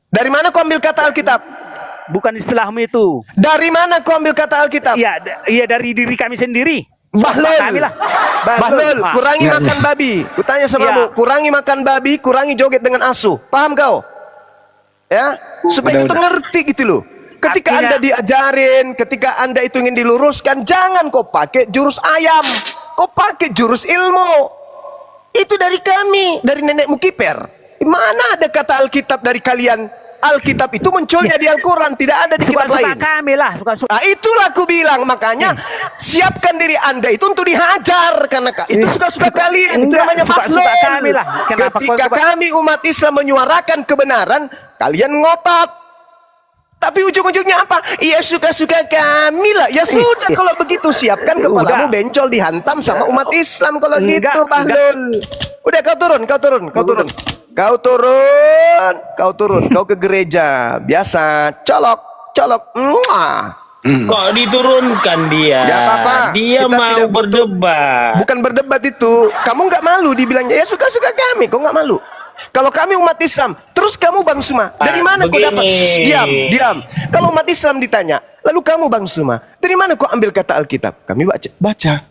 Dari mana kau ambil kata Alkitab? Bukan istilahmu itu. Dari mana kau ambil kata Alkitab? Iya, iya dari diri kami sendiri. Bahlul, Kami lah. Bahlul, kurangi makan babi. Kutanya sama kamu, kurangi makan babi, kurangi joget dengan asu. Paham kau? Ya, supaya kita ngerti gitu loh. Ketika Anda diajarin, ketika Anda itu ingin diluruskan, jangan kau pakai jurus ayam, kau pakai jurus ilmu. Itu dari kami, dari nenekmu kiper. Mana ada kata Alkitab dari kalian? Alkitab itu munculnya di Al-Quran, tidak ada di kitab lain. Kami lah, nah, itulah aku bilang, makanya siapkan diri Anda itu untuk dihajar, karena itu suka-suka kalian. Itu namanya Bahlul. Ketika kami umat Islam menyuarakan kebenaran, kalian ngotot. Tapi ujung-ujungnya apa? Ya suka-suka kami lah. Ya sudah, kalau begitu siapkan kepalamu bencol dihantam sama umat Islam kalau gitu, Bahlul. Udah, kau turun, kau turun, kau turun. Kau turun, kau turun, kau ke gereja biasa, colok, colok, Kok diturunkan dia? Gak apa-apa. Dia kita mau berdebat. Bukan berdebat itu. Kamu nggak malu dibilangnya ya suka-suka kami. Kau nggak malu? Kalau kami umat Islam, terus kamu Bang Suma, dari mana kau dapat? Diam, diam. Kalau umat Islam ditanya, lalu kamu Bang Suma, dari mana kau ambil kata Alkitab? Kami baca.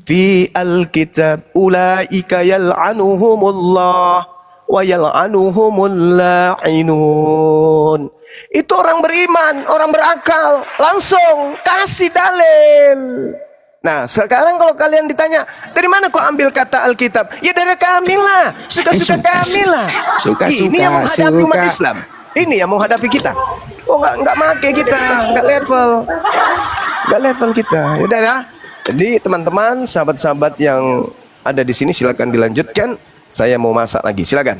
Fi Alkitab ulaika yal'anuhumullah wa yal'anuhumul la'inun. Itu orang beriman, orang berakal, langsung kasih dalil. Nah, sekarang kalau kalian ditanya, dari mana kau ambil kata Alkitab? Ya dari kami lah, suka-suka kami lah. Ini yang menghadapi umat Islam. Ini yang menghadapi kita. Oh, nggak make kita, nggak level kita. Yaudah ya. Jadi teman-teman, sahabat-sahabat yang ada di sini silakan dilanjutkan. Saya mau masak lagi, silakan.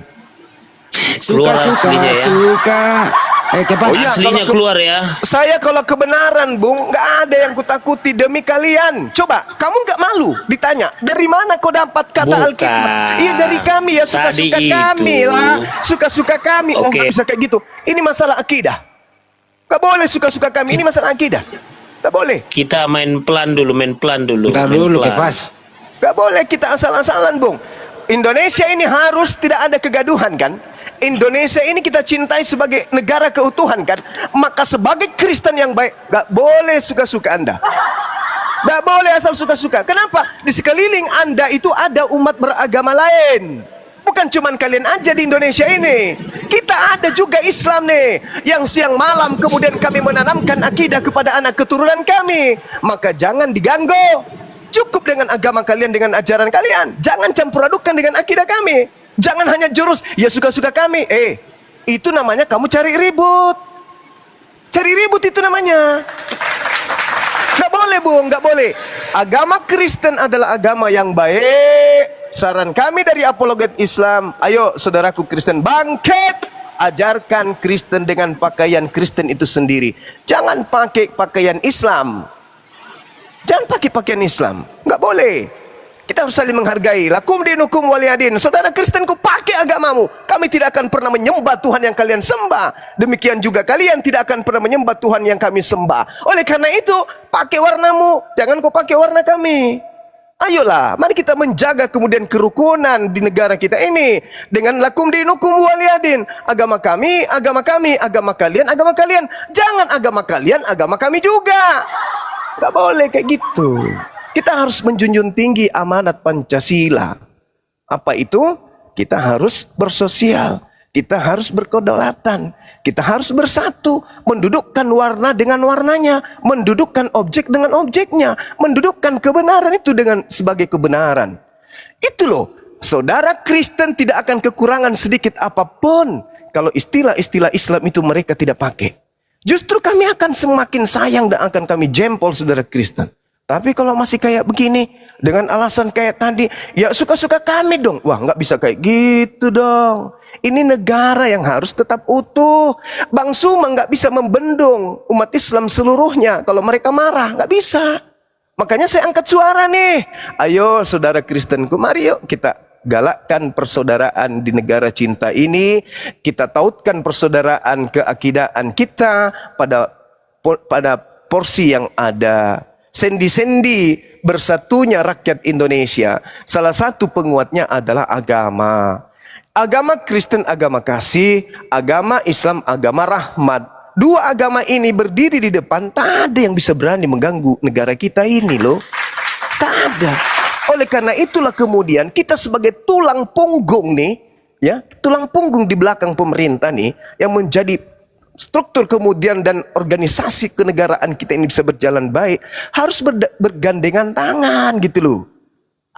Suka-suka, suka. Oh iya, aslinya keluar ya. Saya kalau kebenaran, Bung, nggak ada yang kutakuti demi kalian. Coba, kamu nggak malu ditanya, dari mana kau dapat kata Alkitab? Iya dari kami ya, suka-suka kami lah, suka-suka kami. Oh nggak bisa kayak gitu. Ini masalah akidah. Nggak boleh suka-suka kami. Ini masalah akidah. Nggak boleh. Kita main pelan dulu, main pelan dulu. Ntar dulu, kepas. Nggak boleh kita asal-asalan, Bung. Indonesia ini harus tidak ada kegaduhan kan? Indonesia ini kita cintai sebagai negara keutuhan kan? Maka sebagai Kristen yang baik, gak boleh suka-suka Anda. Gak boleh asal suka-suka. Kenapa? Di sekeliling Anda itu ada umat beragama lain. Bukan cuman kalian aja di Indonesia ini. Kita ada juga Islam nih, yang siang malam kemudian kami menanamkan akidah kepada anak keturunan kami. Maka jangan diganggu. Cukup dengan agama kalian, dengan ajaran kalian. Jangan campur adukan dengan akidah kami. Jangan hanya jurus, ya suka-suka kami. Itu namanya kamu cari ribut. Cari ribut itu namanya. Gak boleh, Bung, gak boleh. Agama Kristen adalah agama yang baik. Saran kami dari Apologet Islam, ayo saudaraku Kristen, bangkit. Ajarkan Kristen dengan pakaian Kristen itu sendiri. Jangan pakai pakaian Islam. Jangan pakai pakaian Islam, nggak boleh. Kita harus saling menghargai. Lakum dinukum waliyadin. Saudara Kristenku, pakai agamamu. Kami tidak akan pernah menyembah Tuhan yang kalian sembah. Demikian juga kalian tidak akan pernah menyembah Tuhan yang kami sembah. Oleh karena itu, pakai warnamu. Jangan kau pakai warna kami. Ayolah, mari kita menjaga kemudian kerukunan di negara kita ini dengan lakum dinukum waliyadin. Agama kami, agama kami, agama kalian, agama kalian. Jangan agama kalian, agama kami juga. Gak boleh kayak gitu. Kita harus menjunjung tinggi amanat Pancasila. Apa itu? Kita harus bersosial. Kita harus berkedaulatan. Kita harus bersatu. Mendudukkan warna dengan warnanya. Mendudukkan objek dengan objeknya. Mendudukkan kebenaran itu dengan sebagai kebenaran. Itu loh. Saudara Kristen tidak akan kekurangan sedikit apapun kalau istilah-istilah Islam itu mereka tidak pakai. Justru kami akan semakin sayang dan akan kami jempol saudara Kristen. Tapi kalau masih kayak begini, dengan alasan kayak tadi, ya suka-suka kami dong. Wah, nggak bisa kayak gitu dong. Ini negara yang harus tetap utuh. Bang Suma nggak bisa membendung umat Islam seluruhnya. Kalau mereka marah, nggak bisa. Makanya saya angkat suara nih. Ayo saudara Kristenku, mari yuk kita galakkan persaudaraan di negara cinta ini. Kita tautkan persaudaraan keakidaan kita pada porsi yang ada. Sendi-sendi bersatunya rakyat Indonesia, salah satu penguatnya adalah agama. Agama Kristen agama kasih, agama Islam agama rahmat. Dua agama ini berdiri di depan, tak ada yang bisa berani mengganggu negara kita ini loh. Tak ada. Oleh karena itulah kemudian kita sebagai tulang punggung nih, ya, tulang punggung di belakang pemerintah nih, yang menjadi struktur kemudian dan organisasi kenegaraan kita ini bisa berjalan baik, harus bergandengan tangan gitu loh.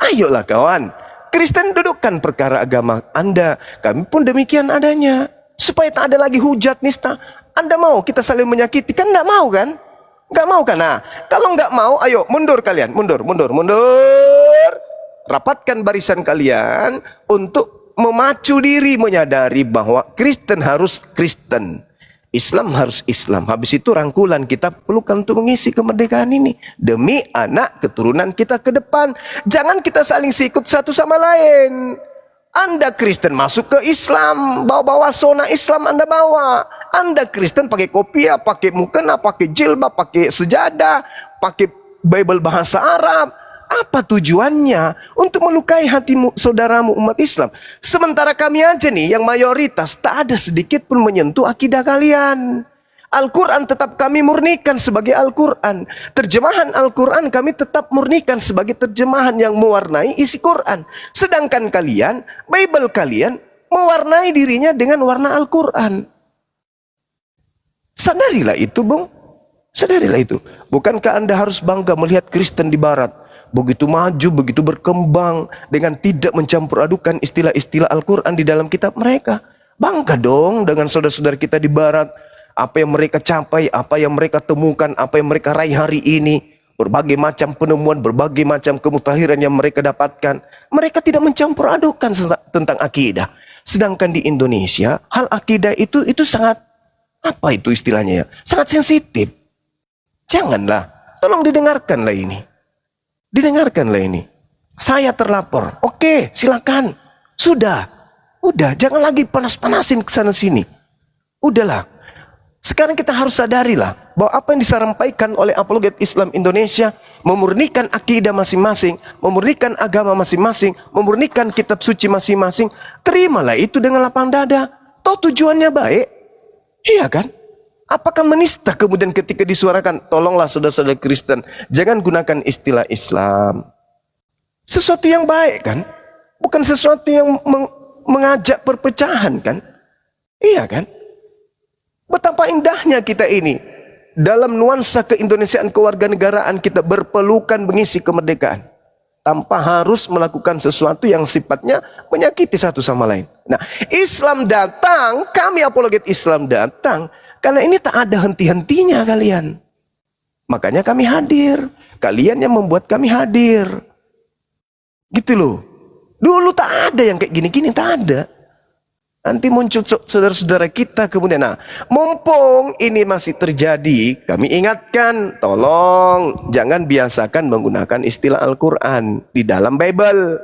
Ayolah kawan, Kristen dudukkan perkara agama Anda, kami pun demikian adanya. Supaya tak ada lagi hujat nista. Anda mau kita saling menyakiti? Kan nggak mau kan? Nggak mau kan? Nah, kalau nggak mau, ayo mundur kalian, mundur. Rapatkan barisan kalian untuk memacu diri menyadari bahwa Kristen harus Kristen. Islam harus Islam. Habis itu rangkulan kita perlukan untuk mengisi kemerdekaan ini demi anak keturunan kita ke depan. Jangan kita saling sikut satu sama lain. Anda Kristen masuk ke Islam, bawa sona Islam Anda bawa. Anda Kristen pakai kopiah, pakai mukena, pakai jilbab, pakai sejadah, pakai Bible bahasa Arab. Apa tujuannya? Untuk melukai hatimu, saudaramu umat Islam. Sementara kami aja nih yang mayoritas tak ada sedikit pun menyentuh akidah kalian. Al-Quran tetap kami murnikan sebagai Al-Quran. Terjemahan Al-Quran kami tetap murnikan sebagai terjemahan yang mewarnai isi Quran. Sedangkan kalian, Bible kalian mewarnai dirinya dengan warna Al-Quran. Sadarilah itu, Bung. Sadarilah itu. Bukankah Anda harus bangga melihat Kristen di Barat begitu maju, begitu berkembang dengan tidak mencampur adukan istilah-istilah Al-Quran di dalam kitab mereka? Bangga dong dengan saudara-saudara kita di Barat. Apa yang mereka capai, apa yang mereka temukan, apa yang mereka raih hari ini. Berbagai macam penemuan, berbagai macam kemutahiran yang mereka dapatkan. Mereka tidak mencampur adukan tentang akidah. Sedangkan di Indonesia, hal akidah itu sangat, apa itu istilahnya ya? Sangat sensitif. Janganlah, tolong didengarkanlah ini. Didengarkanlah ini. Saya terlapor. Oke, silakan. Sudah. Udah, jangan lagi panas-panasin ke sana sini. Udahlah. Sekarang kita harus sadarilah bahwa apa yang disampaikan oleh apologet Islam Indonesia memurnikan akidah masing-masing, memurnikan agama masing-masing, memurnikan kitab suci masing-masing. Terimalah itu dengan lapang dada. Toh tujuannya baik. Iya kan? Apakah menista kemudian ketika disuarakan, tolonglah saudara-saudara Kristen, jangan gunakan istilah Islam. Sesuatu yang baik kan? Bukan sesuatu yang mengajak perpecahan kan? Iya kan? Betapa indahnya kita ini. Dalam nuansa keindonesiaan kewarganegaraan kita berpelukan mengisi kemerdekaan. Tanpa harus melakukan sesuatu yang sifatnya menyakiti satu sama lain. Nah, Islam datang, kami apologet Islam datang, karena ini tak ada henti-hentinya kalian. Makanya kami hadir. Kalian yang membuat kami hadir. Gitu loh. Dulu tak ada yang kayak gini-gini, tak ada. Nanti muncul saudara-saudara kita kemudian. Nah, mumpung ini masih terjadi, kami ingatkan, tolong jangan biasakan menggunakan istilah Al-Quran di dalam Bible.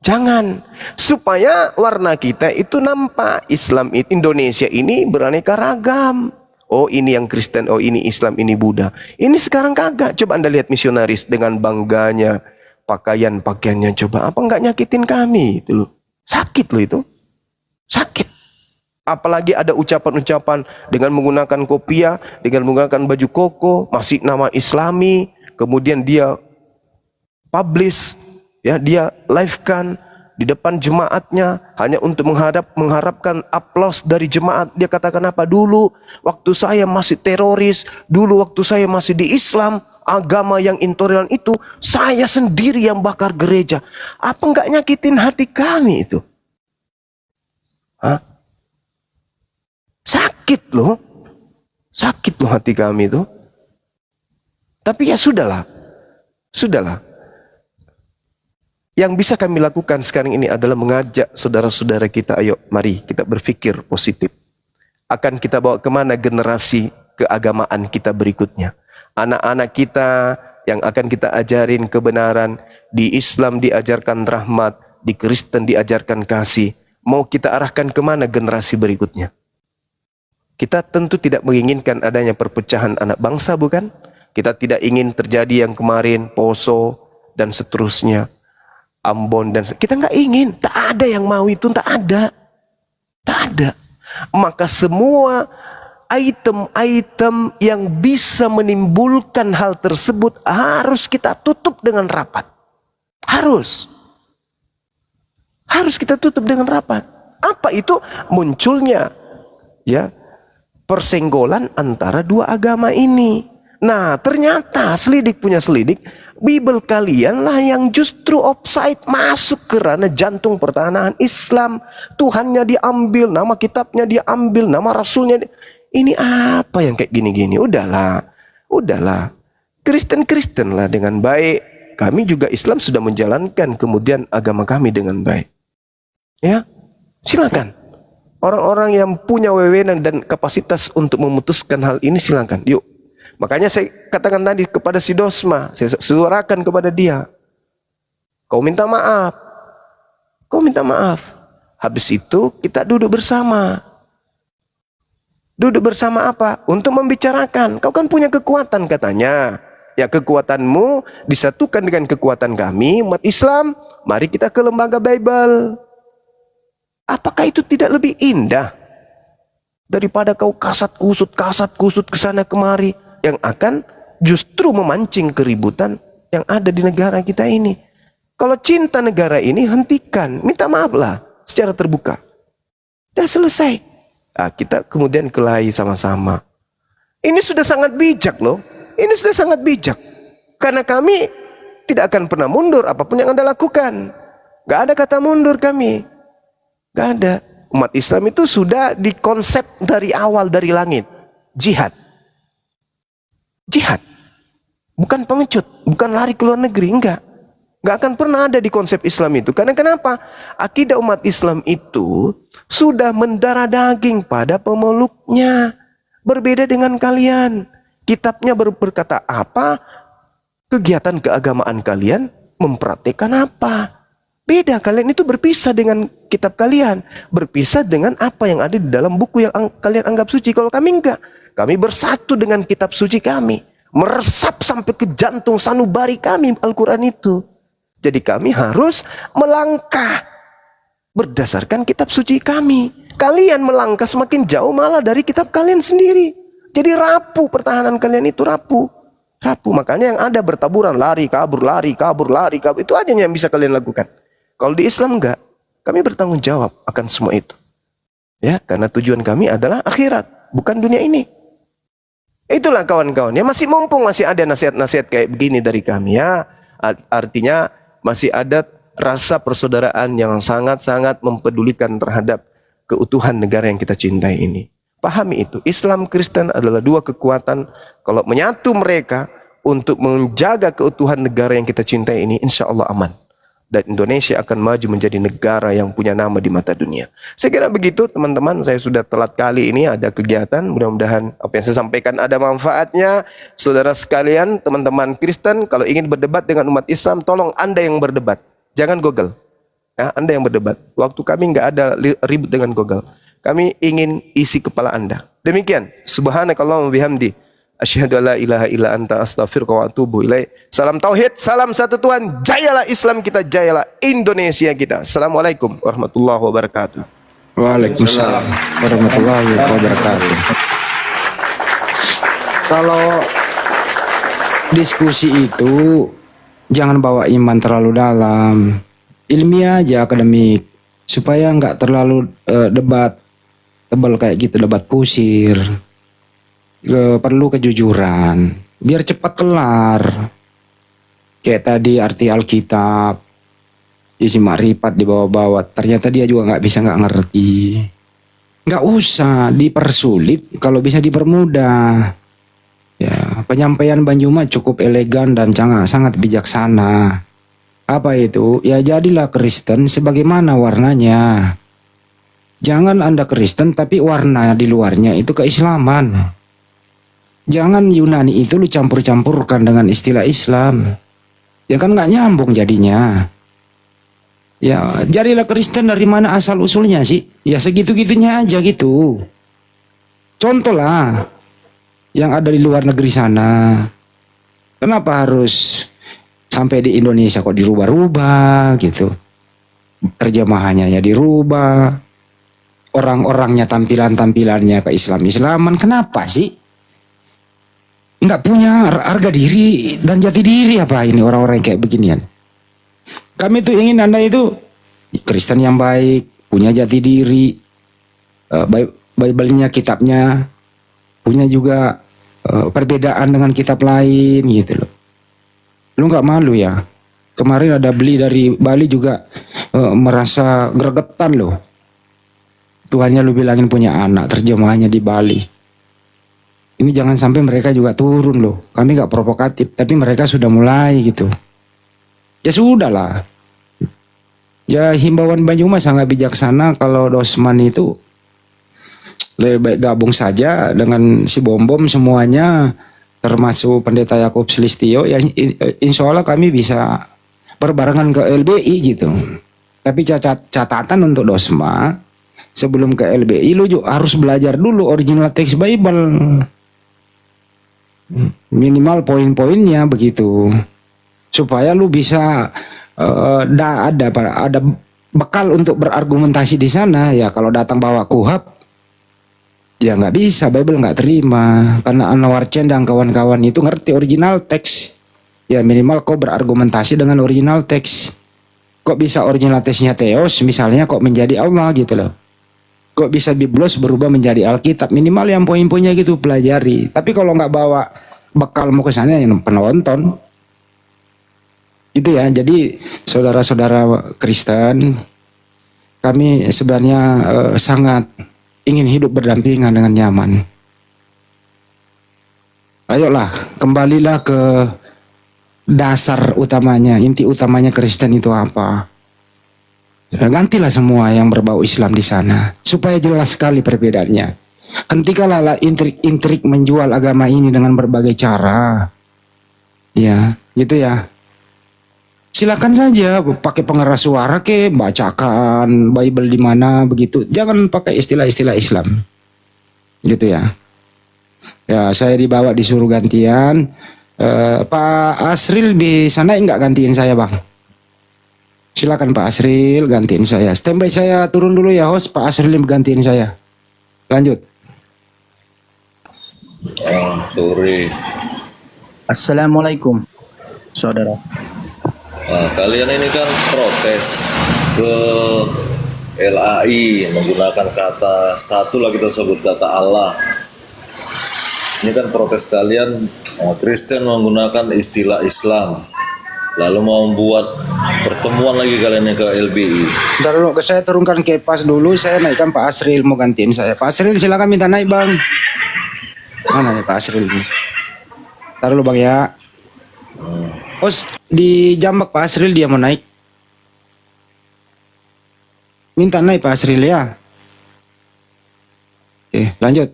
Jangan, supaya warna kita itu nampak. Islam Indonesia ini beraneka ragam. Oh ini yang Kristen, oh ini Islam, ini Buddha. Ini sekarang kagak. Coba Anda lihat misionaris dengan bangganya pakaiannya. Coba apa nggak nyakitin kami itu loh. Sakit loh itu. Sakit. Apalagi ada ucapan-ucapan dengan menggunakan kopiah, dengan menggunakan baju koko, masih nama Islami, kemudian dia publish, ya dia live kan di depan jemaatnya hanya untuk mengharapkan aplaus dari jemaat. Dia katakan apa? Dulu waktu saya masih teroris, dulu waktu saya masih di Islam, agama yang intoleran itu, saya sendiri yang bakar gereja. Apa nggak nyakitin hati kami itu? Hah? Sakit loh hati kami itu. Tapi ya sudahlah. Yang bisa kami lakukan sekarang ini adalah mengajak saudara-saudara kita, ayo mari kita berpikir positif. Akan kita bawa kemana generasi keagamaan kita berikutnya. Anak-anak kita yang akan kita ajarin kebenaran. Di Islam diajarkan rahmat, di Kristen diajarkan kasih. Mau kita arahkan kemana generasi berikutnya? Kita tentu tidak menginginkan adanya perpecahan anak bangsa, bukan? Kita tidak ingin terjadi yang kemarin, poso, dan seterusnya. Ambon dan kita nggak ingin, tak ada yang mau itu, tak ada. Maka semua item-item yang bisa menimbulkan hal tersebut harus kita tutup dengan rapat. Harus kita tutup dengan rapat. Apa itu? Munculnya ya persenggolan antara dua agama ini. Nah, ternyata selidik punya selidik, Bible kalianlah yang justru offside, masuk ke ranah jantung pertahanan Islam. Tuhannya diambil, nama kitabnya diambil, nama rasulnya ini apa yang kayak gini-gini? Udahlah. Kristen lah dengan baik. Kami juga Islam sudah menjalankan kemudian agama kami dengan baik. Ya, silakan. Orang-orang yang punya wewenang dan kapasitas untuk memutuskan hal ini silakan. Yuk. Makanya saya katakan tadi kepada si Dosma, saya suarakan kepada dia. Kau minta maaf. Habis itu kita duduk bersama. Duduk bersama apa? Untuk membicarakan. Kau kan punya kekuatan katanya. Ya, kekuatanmu disatukan dengan kekuatan kami, umat Islam. Mari kita ke lembaga Bible. Apakah itu tidak lebih indah daripada kau kasat kusut ke sana kemari, yang akan justru memancing keributan yang ada di negara kita ini? Kalau cinta negara ini, hentikan, minta maaflah secara terbuka. Dah selesai. Nah, kita kemudian kelahi sama-sama. Ini sudah sangat bijak loh. Ini sudah sangat bijak. Karena kami tidak akan pernah mundur apapun yang Anda lakukan. Gak ada kata mundur kami. Gak ada. Umat Islam itu sudah dikonsep dari awal, dari langit. Jihad. Bukan pengecut, bukan lari ke luar negeri, enggak akan pernah ada di konsep Islam itu. Karena kenapa? Akidah umat Islam itu sudah mendarah daging pada pemeluknya. Berbeda dengan kalian. Kitabnya berkata apa, kegiatan keagamaan kalian mempraktekkan apa. Beda, kalian itu berpisah dengan kitab kalian, berpisah dengan apa yang ada di dalam buku yang kalian anggap suci. Kalau kami enggak, kami bersatu dengan kitab suci kami, meresap sampai ke jantung sanubari kami Al-Quran itu. Jadi kami harus melangkah berdasarkan kitab suci kami. Kalian melangkah semakin jauh malah dari kitab kalian sendiri. Jadi rapuh pertahanan kalian itu, rapuh. Makanya yang ada bertaburan, lari, kabur. Itu aja yang bisa kalian lakukan. Kalau di Islam enggak, kami bertanggung jawab akan semua itu. Ya, karena tujuan kami adalah akhirat, bukan dunia ini. Itulah kawan-kawan, ya masih mumpung masih ada nasihat-nasihat kayak begini dari kami ya. Artinya masih ada rasa persaudaraan yang sangat-sangat mempedulikan terhadap keutuhan negara yang kita cintai ini. Pahami itu, Islam Kristen adalah dua kekuatan. Kalau menyatu mereka untuk menjaga keutuhan negara yang kita cintai ini, insya Allah aman. Dan Indonesia akan maju menjadi negara yang punya nama di mata dunia. Saya kira begitu teman-teman, saya sudah telat kali ini ada kegiatan. Mudah-mudahan apa yang saya sampaikan ada manfaatnya. Saudara sekalian, teman-teman Kristen, kalau ingin berdebat dengan umat Islam, tolong Anda yang berdebat. Jangan Google. Ya, Anda yang berdebat. Waktu kami nggak ada ribut dengan Google. Kami ingin isi kepala Anda. Demikian. Subhanakallahumma bihamdi. Asyhadu alla ilaha illa anta astaghfiruka wa atubu ilaik. Salam tauhid, salam satu Tuhan. Jayalah Islam kita, jayalah Indonesia kita. Assalamualaikum warahmatullahi wabarakatuh. Waalaikumsalam warahmatullahi wabarakatuh. Kalau diskusi itu jangan bawa iman terlalu dalam. Ilmiah aja, akademik, supaya nggak terlalu debat tebal kayak gitu, debat kusir. Perlu kejujuran biar cepat kelar. Kayak tadi arti Alkitab, isi makrifat dibawa-bawa, ternyata dia juga nggak ngerti. Nggak usah dipersulit, kalau bisa dipermudah. Ya, penyampaian Banjuma cukup elegan dan sangat bijaksana. Apa itu? Ya jadilah Kristen sebagaimana warnanya. Jangan Anda Kristen tapi warna di luarnya itu keislaman. Jangan Yunani itu lu campur-campurkan dengan istilah Islam. Ya kan nggak nyambung jadinya. Ya jadilah Kristen dari mana asal usulnya sih? Ya segitu-gitunya aja gitu. Contoh lah yang ada di luar negeri sana. Kenapa harus Sampai di Indonesia kok dirubah-rubah gitu. Terjemahannya ya dirubah. Orang-orangnya tampilannya ke Islam-Islaman. Kenapa sih? Nggak punya harga diri dan jati diri apa ini orang-orang kayak beginian. Kami tuh ingin Anda itu Kristen yang baik, punya jati diri, Bible-nya, kitabnya, punya juga perbedaan dengan kitab lain gitu loh. Lu nggak malu ya? Kemarin ada beli dari Bali juga merasa gregetan loh. Tuhannya lu bilangin punya anak, terjemahannya di Bali. Ini jangan sampai mereka juga turun loh. Kami nggak provokatif, tapi mereka sudah mulai gitu. Ya sudahlah. Ya himbauan Banyumas sangat bijaksana kalau Dosman itu lebih baik gabung saja dengan si Bom-Bom semuanya, termasuk Pendeta Yakub Sulistyo. Ya insya Allah kami bisa berbarengan ke LBI gitu. Tapi catatan untuk Dosma, sebelum ke LBI lu juga harus belajar dulu original text Bible. Minimal poin-poinnya begitu, supaya lu bisa ada bekal untuk berargumentasi di sana. Ya kalau datang bawa kuhab, ya nggak bisa, Bible nggak terima, karena Anwar Chen dan kawan-kawan itu ngerti original teks. Ya minimal kau berargumentasi dengan original teks. Kok bisa original teksnya Theos misalnya kok menjadi Allah gitu loh. Kok bisa Biblos berubah menjadi Alkitab? Minimal yang poin-poinnya gitu pelajari. Tapi kalau nggak bawa bekal mau ke sana yang penonton. Itu ya. Jadi saudara-saudara Kristen, kami sebenarnya sangat ingin hidup berdampingan dengan nyaman. Ayolah, kembalilah ke dasar utamanya, inti utamanya Kristen itu apa? Gantilah semua yang berbau Islam di sana supaya jelas sekali perbedaannya. Hentikanlah intrik-intrik menjual agama ini dengan berbagai cara. Ya, gitu ya. Silakan saja pakai pengeras suara bacakan Bible di mana begitu. Jangan pakai istilah-istilah Islam. Gitu ya. Ya, saya dibawa disuruh gantian. Pak Asril bisa naik nggak gantiin saya, Bang? Silakan Pak Asril gantiin saya. Standby saya turun dulu ya host. Pak Asril gantiin saya. Lanjut. Sore. Assalamualaikum, saudara. Nah, kalian ini kan protes ke LAI menggunakan kata satu lah kita sebut kata Allah. Ini kan protes kalian, Kristen menggunakan istilah Islam. Lalu mau membuat pertemuan lagi kalian ke LBI. Ntar dulu, saya turunkan kepas dulu, saya naikkan Pak Asril mau gantiin saya. Pak Asril silakan minta naik, Bang. Mana ya Pak Asril ini? Ntar dulu Bang ya. Oh, di jambak Pak Asril dia mau naik. Minta naik Pak Asril ya. Oke, lanjut.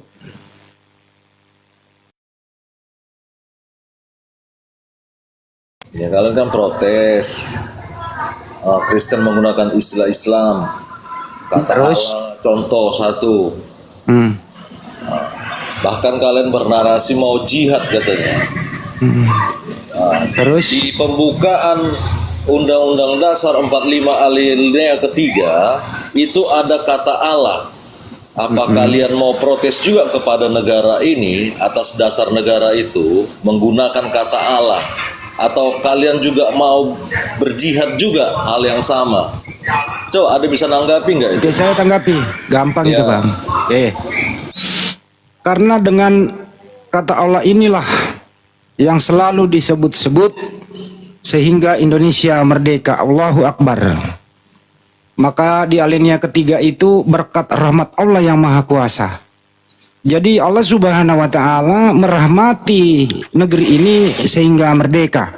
Ya kalian kan protes Kristen menggunakan istilah Islam. Kata Terus? Allah, contoh satu. Bahkan kalian bernarasi mau jihad katanya. Terus? Di pembukaan Undang-Undang Dasar 45 alinea ketiga itu ada kata Allah. Apa kalian mau protes juga kepada negara ini atas dasar negara itu menggunakan kata Allah? Atau kalian juga mau berjihad juga hal yang sama? Coba ada bisa nanggapi nggak itu? Oke, saya tanggapi. Gampang Ya. itu Bang. Oke. Karena dengan kata Allah inilah yang selalu disebut-sebut sehingga Indonesia merdeka. Allahu Akbar. Maka di alinea ketiga itu berkat rahmat Allah yang maha kuasa. Jadi Allah Subhanahu wa Ta'ala merahmati negeri ini sehingga merdeka.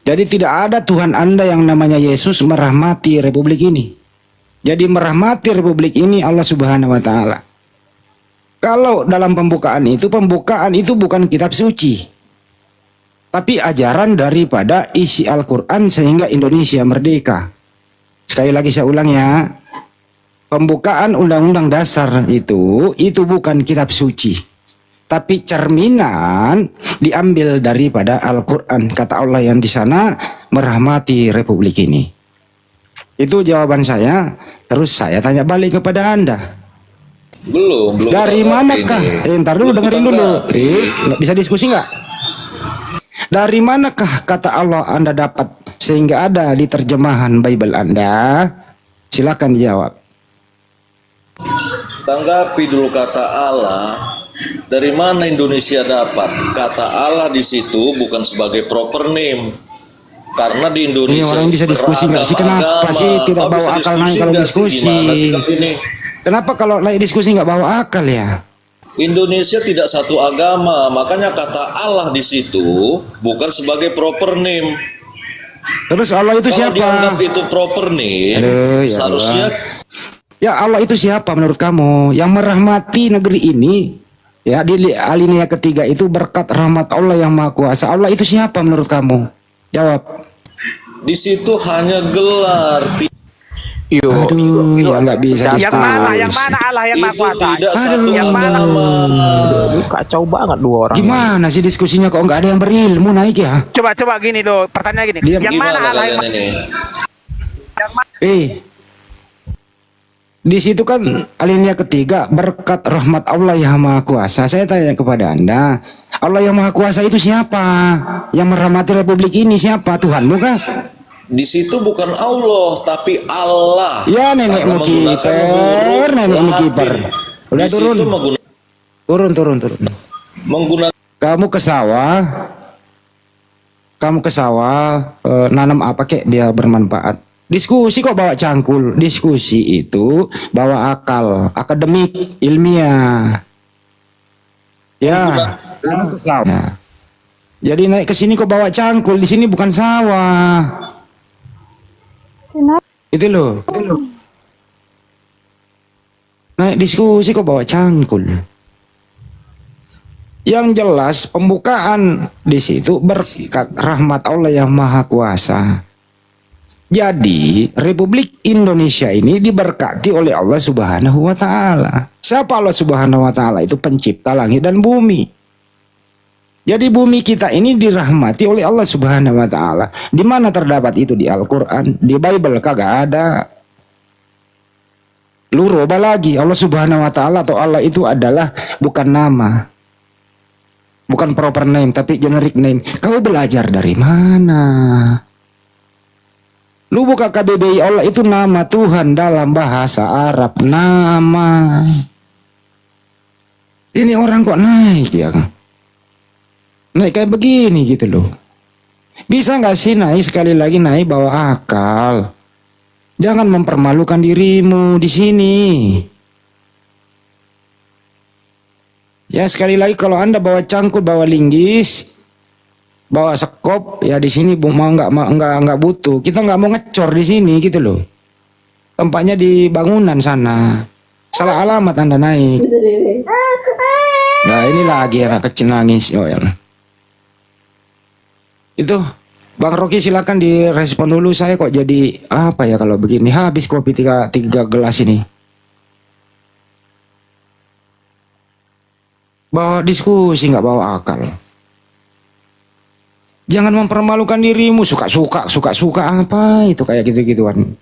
Jadi tidak ada Tuhan Anda yang namanya Yesus merahmati republik ini. Jadi merahmati republik ini Allah Subhanahu wa Ta'ala. Kalau dalam pembukaan itu bukan kitab suci, tapi ajaran daripada isi Al-Quran sehingga Indonesia merdeka. Sekali lagi saya ulang ya. Pembukaan Undang-Undang Dasar itu bukan kitab suci. tapi cerminan diambil daripada Al-Quran. Kata Allah yang di sana merahmati republik ini. Itu jawaban saya. Terus saya tanya balik kepada Anda. Belum Dari tanggapi manakah? ini. Ntar dulu, Belum dengerin dulu. tanggapi. Nggak bisa diskusi nggak? Dari manakah kata Allah Anda dapat sehingga ada di terjemahan Bible Anda? Silakan dijawab. Tanggapi dulu kata Allah. Dari mana Indonesia dapat? Kata Allah di situ bukan sebagai proper name. Karena di Indonesia Ini orang bisa diskusi nggak sih? Kenapa sih tidak Kau bawa bisa akal naik kalau nggak sih? diskusi? Gimana sikap ini? Kenapa kalau naik diskusi nggak bawa akal ya? Indonesia tidak satu agama, makanya kata Allah di situ bukan sebagai proper name. Terus Allah itu Kalau dianggap siapa? itu proper name, Aduh, ya seharusnya Ya Allah itu siapa menurut kamu? Yang merahmati negeri ini, ya di alinea ketiga itu berkat rahmat Allah yang Maha Kuasa. Allah itu siapa menurut kamu? Jawab. di situ hanya gelar. Aduh, ya nggak bisa Yang mana? Yang diskusi. mana Allah yang Maha Itu Kuasa? tidak Aduh, satu yang mana? agama. Kacau banget dua orang. Gimana sih diskusinya kok nggak ada yang berilmu naik ya? Coba gini loh, pertanyaan gini. Diam. Yang mana Gimana Allah yang kalian ini? Di situ kan alinea ketiga berkat rahmat Allah yang Maha Kuasa. Saya tanya kepada Anda, Allah yang Maha Kuasa itu siapa? Yang merahmati republik ini siapa? Tuhanmu kah? Di situ bukan Allah, tapi Allah. Ya nenekmu Karena menggunakan kiper, huruf nenekmu Latin. kiper. Udah Di situ turun. menggunakan Kamu ke sawah, nanam apa kek biar bermanfaat. Diskusi kok bawa cangkul. Diskusi itu bawa akal, akademik, ilmiah. Ya, kamu ke sawah. Jadi naik ke sini kok bawa cangkul. Di sini bukan sawah. Itu loh. Naik diskusi kok bawa cangkul. Yang jelas pembukaan di situ berkat rahmat Allah yang Maha Kuasa. Jadi Republik Indonesia ini diberkati oleh Allah Subhanahu wa Ta'ala. Siapa Allah Subhanahu wa Ta'ala? Itu pencipta langit dan bumi. Jadi bumi kita ini dirahmati oleh Allah Subhanahu wa Ta'ala. Di mana terdapat itu? Di Al-Quran. Di Bible kagak ada. Lu roba lagi. Allah Subhanahu wa Ta'ala atau Allah itu adalah bukan nama, bukan proper name, tapi generic name. Kau belajar dari mana? Lu buka KBBI, Allah itu nama Tuhan dalam bahasa Arab. Nama. Ini orang kok naik ya? Naik kayak begini gitu loh. Bisa gak sih naik sekali lagi naik bawa akal? Jangan mempermalukan dirimu di sini. Ya sekali lagi kalau Anda bawa cangkul, bawa linggis, bawa sekop, ya di sini mau nggak butuh. Kita nggak mau ngecor di sini gitu loh. Tempatnya di bangunan sana. Salah alamat Anda naik. Nah ini lagi anak kecil nangis. Oh, yang itu Bang Rocky silakan direspon dulu. Saya kok jadi apa ya kalau begini? Habis kopi tiga gelas ini. Bawa diskusi nggak bawa akal. Jangan mempermalukan dirimu, suka-suka apa itu kayak gitu-gituan.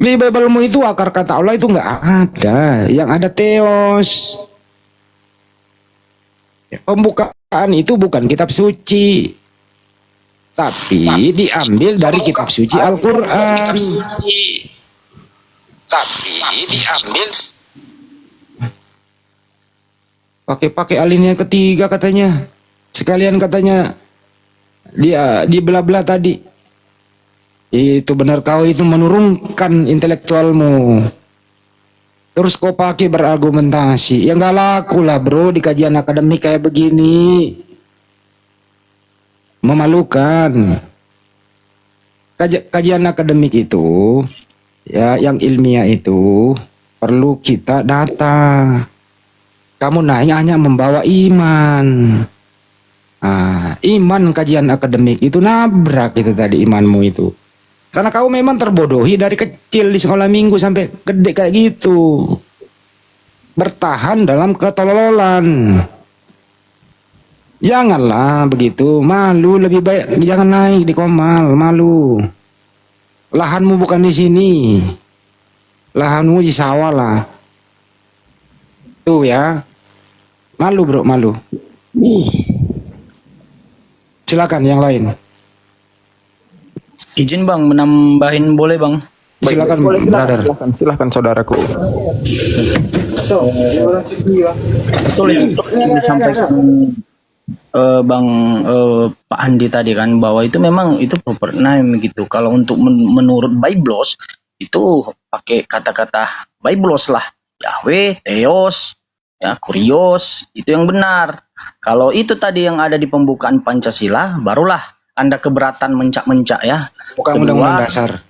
Di Bible-mu itu akar kata Allah itu nggak ada, yang ada teos. Pembukaan itu bukan kitab suci, tapi diambil dari kitab suci Al-Quran. Pakai alinea ketiga katanya. Sekalian katanya dia di belah-belah tadi. Itu benar kau itu menurunkan intelektualmu. Terus kau pakai berargumentasi. Ya nggak laku lah bro di kajian akademik kayak begini. Memalukan. Kajian akademik itu ya yang ilmiah itu perlu kita data. Kamu hanya membawa iman. Iman kajian akademik itu nabrak itu tadi imanmu itu. Karena kau memang terbodohi dari kecil di sekolah minggu sampai gede kayak gitu. bertahan dalam ketololan. Janganlah begitu, malu, lebih baik jangan naik di Komal, malu. Lahanmu bukan di sini, lahanmu di sawah lah. Tuh ya, malu bro, malu. Silakan yang lain. Izin bang, menambahin boleh bang? Silakan, Boleh, brother. silakan saudaraku. Betul yang disampaikan bang Pak Andi tadi kan, bahwa itu memang itu proper name gitu. Kalau untuk menurut Biblos itu pakai kata-kata Biblos lah, Yahweh, Theos, ya Kurios, itu yang benar. Kalau itu tadi yang ada di pembukaan Pancasila, barulah Anda keberatan mencak-mencak ya. Bukan undang-undang dasar.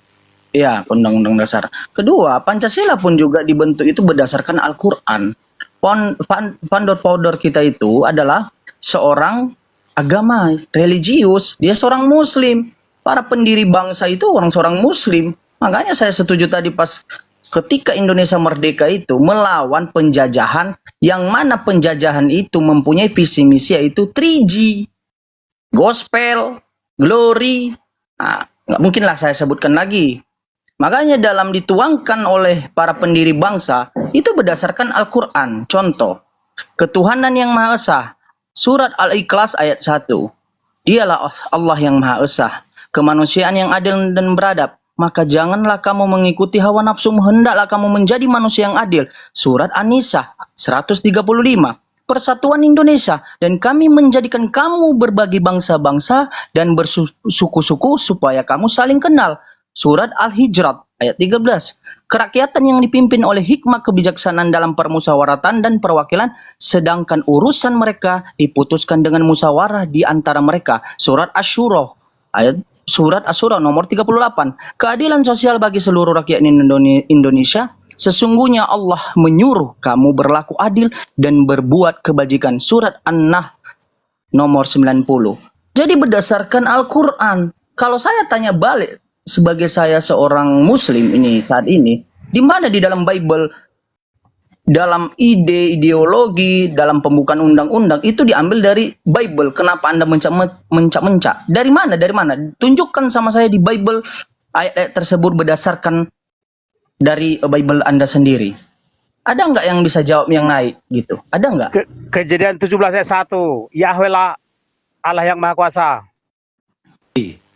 Iya, undang-undang dasar. Kedua, Pancasila pun juga dibentuk itu berdasarkan Al-Quran. Founder kita itu adalah seorang agama religius, dia seorang Muslim. Para pendiri bangsa itu seorang Muslim. Makanya saya setuju tadi pas ketika Indonesia merdeka itu melawan penjajahan, yang mana penjajahan itu mempunyai visi misi yaitu 3G, gospel, glory. Nah, nggak mungkin lah saya sebutkan lagi. Makanya dalam dituangkan oleh para pendiri bangsa itu berdasarkan Al-Quran. Contoh, ketuhanan yang Maha Esa, surat Al-Ikhlas ayat 1. Dialah Allah yang Maha Esa, kemanusiaan yang adil dan beradab. Maka janganlah kamu mengikuti hawa nafsumu, hendaklah kamu menjadi manusia yang adil. Surat An-Nisa 135. Persatuan Indonesia, dan kami menjadikan kamu berbagai bangsa-bangsa dan bersuku-suku supaya kamu saling kenal. Surat Al-Hijrat ayat 13. Kerakyatan yang dipimpin oleh hikmah kebijaksanaan dalam permusyawaratan dan perwakilan, sedangkan urusan mereka diputuskan dengan musyawarah di antara mereka. Surat Asy-Syura Surat Asy-Syura nomor 38. Keadilan sosial bagi seluruh rakyat Indonesia. Sesungguhnya Allah menyuruh kamu berlaku adil dan berbuat kebajikan. Surat An-Nahl nomor 90. Jadi berdasarkan Al-Quran. Kalau saya tanya balik, sebagai saya seorang Muslim ini saat ini, di mana di dalam Bible, dalam ideologi, dalam pembukaan undang-undang itu diambil dari Bible? Kenapa Anda mencak-mencak? Dari mana? Dari mana? Tunjukkan sama saya di Bible ayat-ayat tersebut berdasarkan dari Bible Anda sendiri. Ada nggak yang bisa jawab yang naik gitu? Ada nggak? Kejadian 17 ayat 1. Yahweh lah Allah yang Maha Kuasa.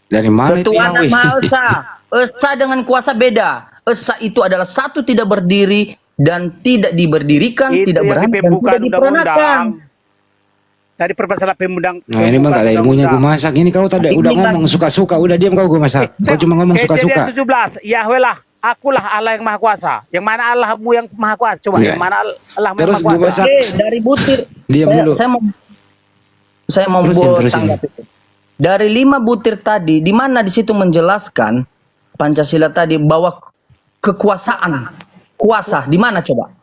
Dari mana itu Ketuhanan Yahweh? Maha Esa. Esa dengan kuasa beda. Esa itu adalah satu, tidak berdiri dan tidak diberdirikan, Itu tidak yang berada di dan pembukaan tidak diperanakan. undang-undang. Dari permasalahan pemundang. Nah ini mah gak ada ilmunya gue masak. Ini kau tadi udah ngomong suka-suka. Udah diam kau gue masak. Kau cuma ngomong suka-suka. Kejadian 17. Yahweh lah, akulah Allah yang Maha Kuasa. Yang mana Allahmu yang Maha Kuasa? Coba, Ya. yang mana Allahmu Terus yang Maha gue Kuasa? masak. Oke, dari butir. Diam dulu. Saya mau Terusin. tanggap itu. Dari 5 butir tadi, di mana di situ menjelaskan Pancasila tadi bahwa kekuasaan, kuasa, di mana coba?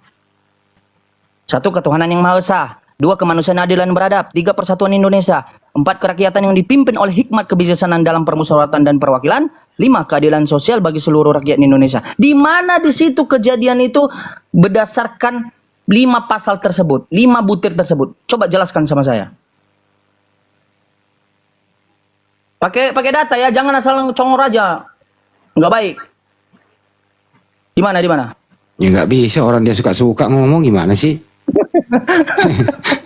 1. Ketuhanan yang Maha Esa. 2. Kemanusiaan adil dan beradab. 3. Persatuan Indonesia. 4. Kerakyatan yang dipimpin oleh hikmat kebijaksanaan dalam permusyawaratan dan perwakilan. 5. Keadilan sosial bagi seluruh rakyat Indonesia. Di mana di situ kejadian itu berdasarkan 5 pasal tersebut, 5 butir tersebut? Coba jelaskan sama saya. Pakai data ya, jangan asal congor aja. Nggak baik. Di mana? Ya nggak bisa, orang dia suka-suka ngomong gimana sih?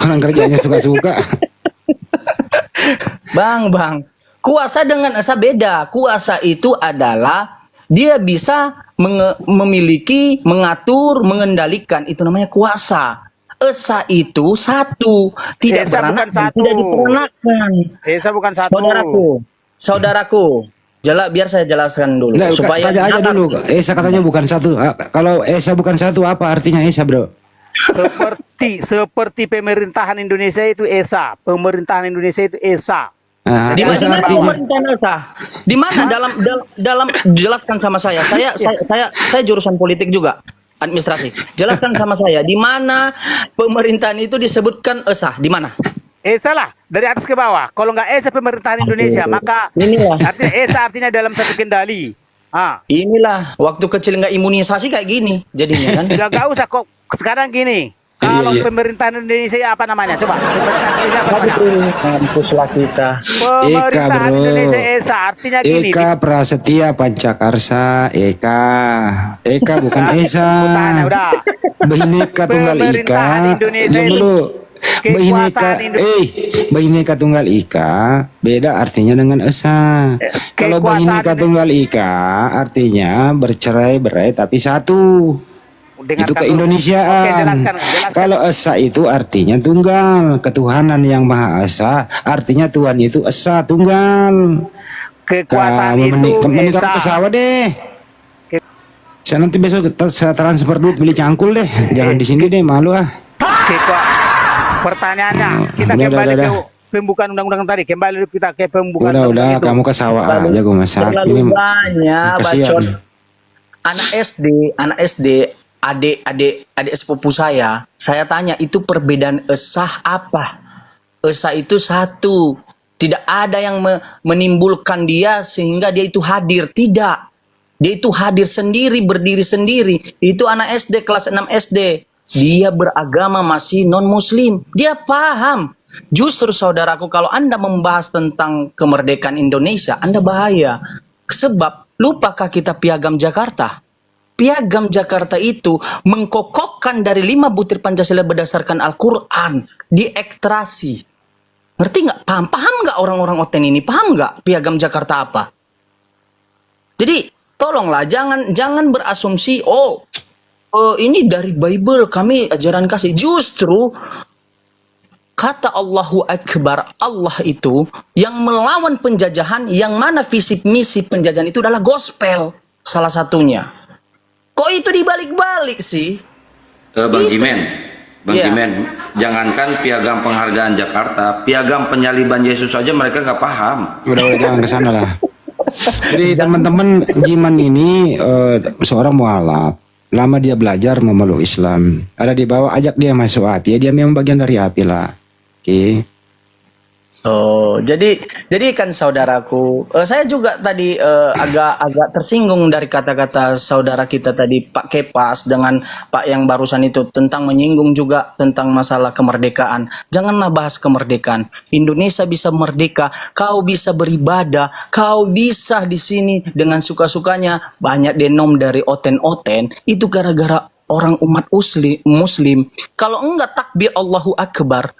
Orang kerjanya suka-suka. Bang. Kuasa dengan esa beda. Kuasa itu adalah dia bisa memiliki, mengatur, mengendalikan. Itu namanya kuasa. Esa itu satu, tidak Esa beranak, bukan satu. tidak diperanakan. Esa bukan satu. Saudaraku, biar saya jelaskan dulu Nah, supaya tanya aja dulu. Esa katanya bukan satu. Kalau Esa bukan satu, apa artinya Esa, bro? Seperti pemerintahan Indonesia itu Esa. Pemerintahan Indonesia itu Esa. Nah, di Esa mana artinya. pemerintahan Esa? Di mana dalam jelaskan sama saya. Saya jurusan politik juga, administrasi. Jelaskan sama saya di mana pemerintahan itu disebutkan Esa, di mana? Esa lah dari atas ke bawah. Kalau nggak Esa pemerintahan Indonesia, maka Inilah. artinya Esa artinya dalam satu kendali. Inilah waktu kecil nggak imunisasi kayak gini jadinya kan. Sudah nggak usah kok sekarang gini. Kalau Iya, iya. pemerintahan Indonesia apa namanya? Coba. Pemerintahan Indonesia apa namanya? Kampuslah kita. Pemerintahan bro. Indonesia Esa. Artinya gini. Eka Prasetya Pancakarsa. Eka bukan Esa. Tanya udah. Bhinneka Tunggal Ika. Pemerintahan Indonesia Diam ini. dulu. Kekuasaan Bhinneka Tunggal Ika beda artinya dengan Esa. Kalau kekuasaan Bhinneka Tunggal Ika artinya bercerai-berai tapi satu. Dengarkan Itu dulu. keindonesiaan. Oke, jelaskan. Kalau Esa itu artinya tunggal, ketuhanan yang Maha Esa, artinya Tuhan itu Esa tunggal. Kekuasaan itu Menikah Esa. ke sawah deh. Saya nanti besok saya transfer duit beli cangkul deh. Jangan di sini deh, malu ah. Pertanyaannya, kita Udah, kembali udah. ke pembukaan undang-undang tadi. Kembali kita ke pembukaan Udah, undang-undang itu. kamu ke sawah aja gue masak. Terlalu banyak kasihan. bacot. Anak SD, adik sepupu saya tanya itu perbedaan esah apa? Esah itu satu. Tidak ada yang menimbulkan dia sehingga dia itu hadir. Tidak. Dia itu hadir sendiri, berdiri sendiri. Itu anak SD, kelas 6 SD. Dia beragama masih non-muslim. Dia paham. Justru saudaraku, kalau Anda membahas tentang kemerdekaan Indonesia, Anda bahaya. Sebab, lupakah kita Piagam Jakarta? Piagam Jakarta itu mengkokokkan dari 5 butir Pancasila berdasarkan Al-Quran. Diekstrasi. Ngerti nggak? Paham nggak orang-orang Oten ini? Paham nggak Piagam Jakarta apa? Jadi, tolonglah jangan berasumsi, ini dari Bible, kami ajaran kasih. Justru kata Allahu Akbar, Allah itu yang melawan penjajahan, yang mana visi misi penjajahan itu adalah gospel salah satunya. Kok itu dibalik-balik sih? Bang Jimen, Bang Iya. Jimen, jangankan piagam penghargaan Jakarta, piagam penyaliban Yesus saja mereka nggak paham. Udah jangan ke sana lah. Jadi teman-teman Jiman ini seorang mualaf. Lama dia belajar memeluk Islam. Ada di bawah, ajak dia masuk api. Ya, dia memang bagian dari api lah. Oke. Oh, jadi kan saudaraku, saya juga tadi agak tersinggung dari kata-kata saudara kita tadi Pak Kepas dengan Pak yang barusan itu tentang menyinggung juga tentang masalah kemerdekaan. Janganlah bahas kemerdekaan. Indonesia bisa merdeka, kau bisa beribadah, kau bisa di sini dengan suka-sukanya. Banyak denom dari oten-oten itu gara-gara orang umat muslim. Kalau enggak takbir Allahu Akbar,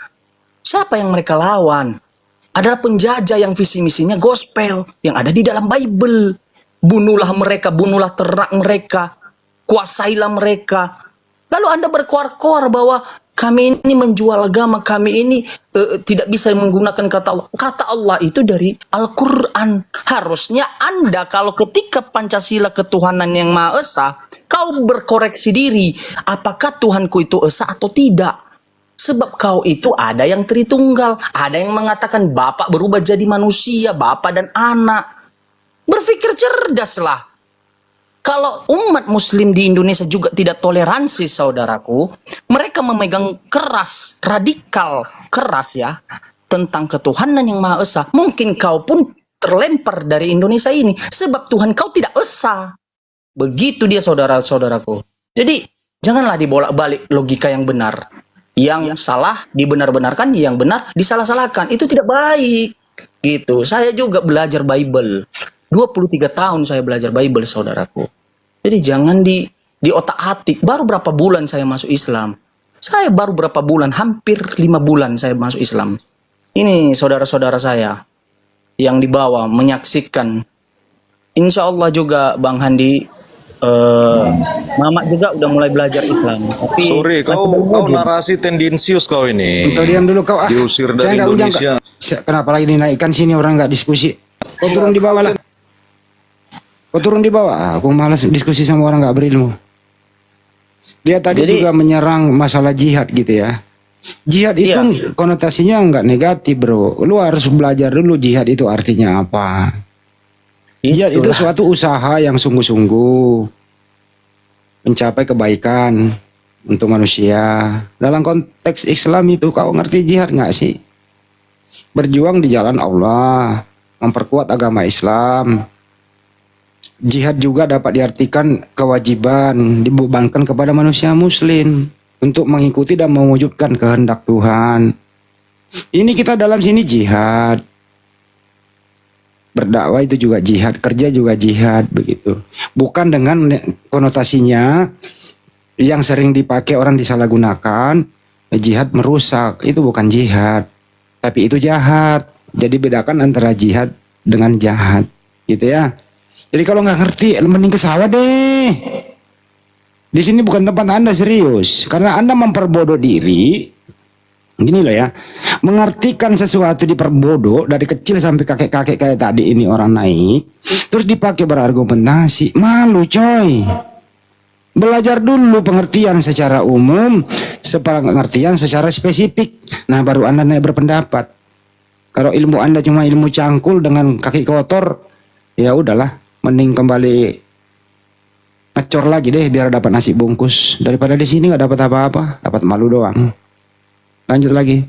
siapa yang mereka lawan? Adalah penjajah yang visi misinya gospel yang ada di dalam Bible. Bunuhlah mereka, bunuhlah ternak mereka, kuasailah mereka. Lalu Anda berkoar-koar bahwa kami ini menjual agama, kami ini tidak bisa menggunakan kata Allah. Kata Allah itu dari Al-Quran. Harusnya Anda kalau ketika Pancasila ketuhanan yang Maha Esa, kau berkoreksi diri. Apakah Tuhanku itu Esa atau tidak? Sebab kau itu ada yang Tritunggal, ada yang mengatakan Bapak berubah jadi manusia, Bapak dan anak. Berpikir cerdaslah. Kalau umat muslim di Indonesia juga tidak toleransi, saudaraku, mereka memegang keras, radikal, keras ya, tentang ketuhanan yang Maha Esa. Mungkin kau pun terlempar dari Indonesia ini, sebab Tuhan kau tidak esa. Begitu dia saudara-saudaraku. Jadi, janganlah dibolak-balik logika yang benar. Yang salah dibenar-benarkan, yang benar disalah-salahkan. Itu tidak baik. Gitu. Saya juga belajar Bible. 23 tahun saya belajar Bible, saudaraku. Jadi jangan di otak-atik. Baru berapa bulan saya masuk Islam? Saya baru berapa bulan? Hampir 5 bulan saya masuk Islam. Ini saudara-saudara saya yang di bawah menyaksikan. Insya Allah juga Bang Handi, Mama juga udah mulai belajar Islam. Tapi Sorry, kau narasi tendensius kau ini. Untuk diam dulu kau. Diusir Saya dari nggak undang, Indonesia. Kak. Kenapa lagi dinaikkan sini orang nggak diskusi? Kau turun di bawah lah. Kau turun di bawah. Aku malas diskusi sama orang nggak berilmu. Dia tadi Jadi- juga menyerang masalah jihad gitu ya. Jihad itu konotasinya nggak negatif bro. Lu harus belajar dulu jihad itu artinya apa. Jihad itu suatu usaha yang sungguh-sungguh mencapai kebaikan untuk manusia. Dalam konteks Islam itu kau ngerti jihad nggak sih? Berjuang di jalan Allah, memperkuat agama Islam. Jihad juga dapat diartikan kewajiban dibebankan kepada manusia muslim untuk mengikuti dan mewujudkan kehendak Tuhan. Ini kita dalam sini jihad. Berdakwah itu juga jihad, kerja juga jihad begitu. Bukan dengan konotasinya yang sering dipakai orang disalahgunakan, jihad merusak, itu bukan jihad. Tapi itu jahat. Jadi bedakan antara jihad dengan jahat, gitu ya. Jadi kalau nggak ngerti, mending ke sawah deh. Di sini bukan tempat Anda serius, karena Anda memperbodoh diri. Gini loh ya, mengartikan sesuatu diperbodoh dari kecil sampai kakek-kakek kayak tadi ini orang naik, terus dipakai berargumentasi, malu coy. Belajar dulu pengertian secara umum, pengertian secara spesifik. Nah baru Anda naik berpendapat. Kalau ilmu Anda cuma ilmu cangkul dengan kaki kotor, ya udahlah, mending kembali ngecor lagi deh biar dapat nasi bungkus daripada di sini nggak dapat apa-apa, dapat malu doang. Lanjut lagi.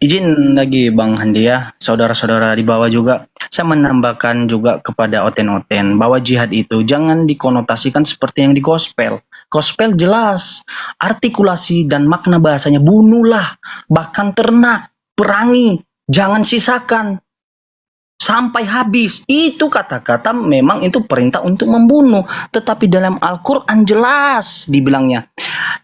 Izin lagi Bang Handi ya, saudara-saudara di bawah juga. Saya menambahkan juga kepada Oten-Oten bahwa jihad itu jangan dikonotasikan seperti yang di gospel. Gospel jelas, artikulasi dan makna bahasanya bunuhlah, bahkan ternak, perangi, jangan sisakan sampai habis. Itu kata-kata memang itu perintah untuk membunuh. Tetapi dalam Al-Quran jelas dibilangnya,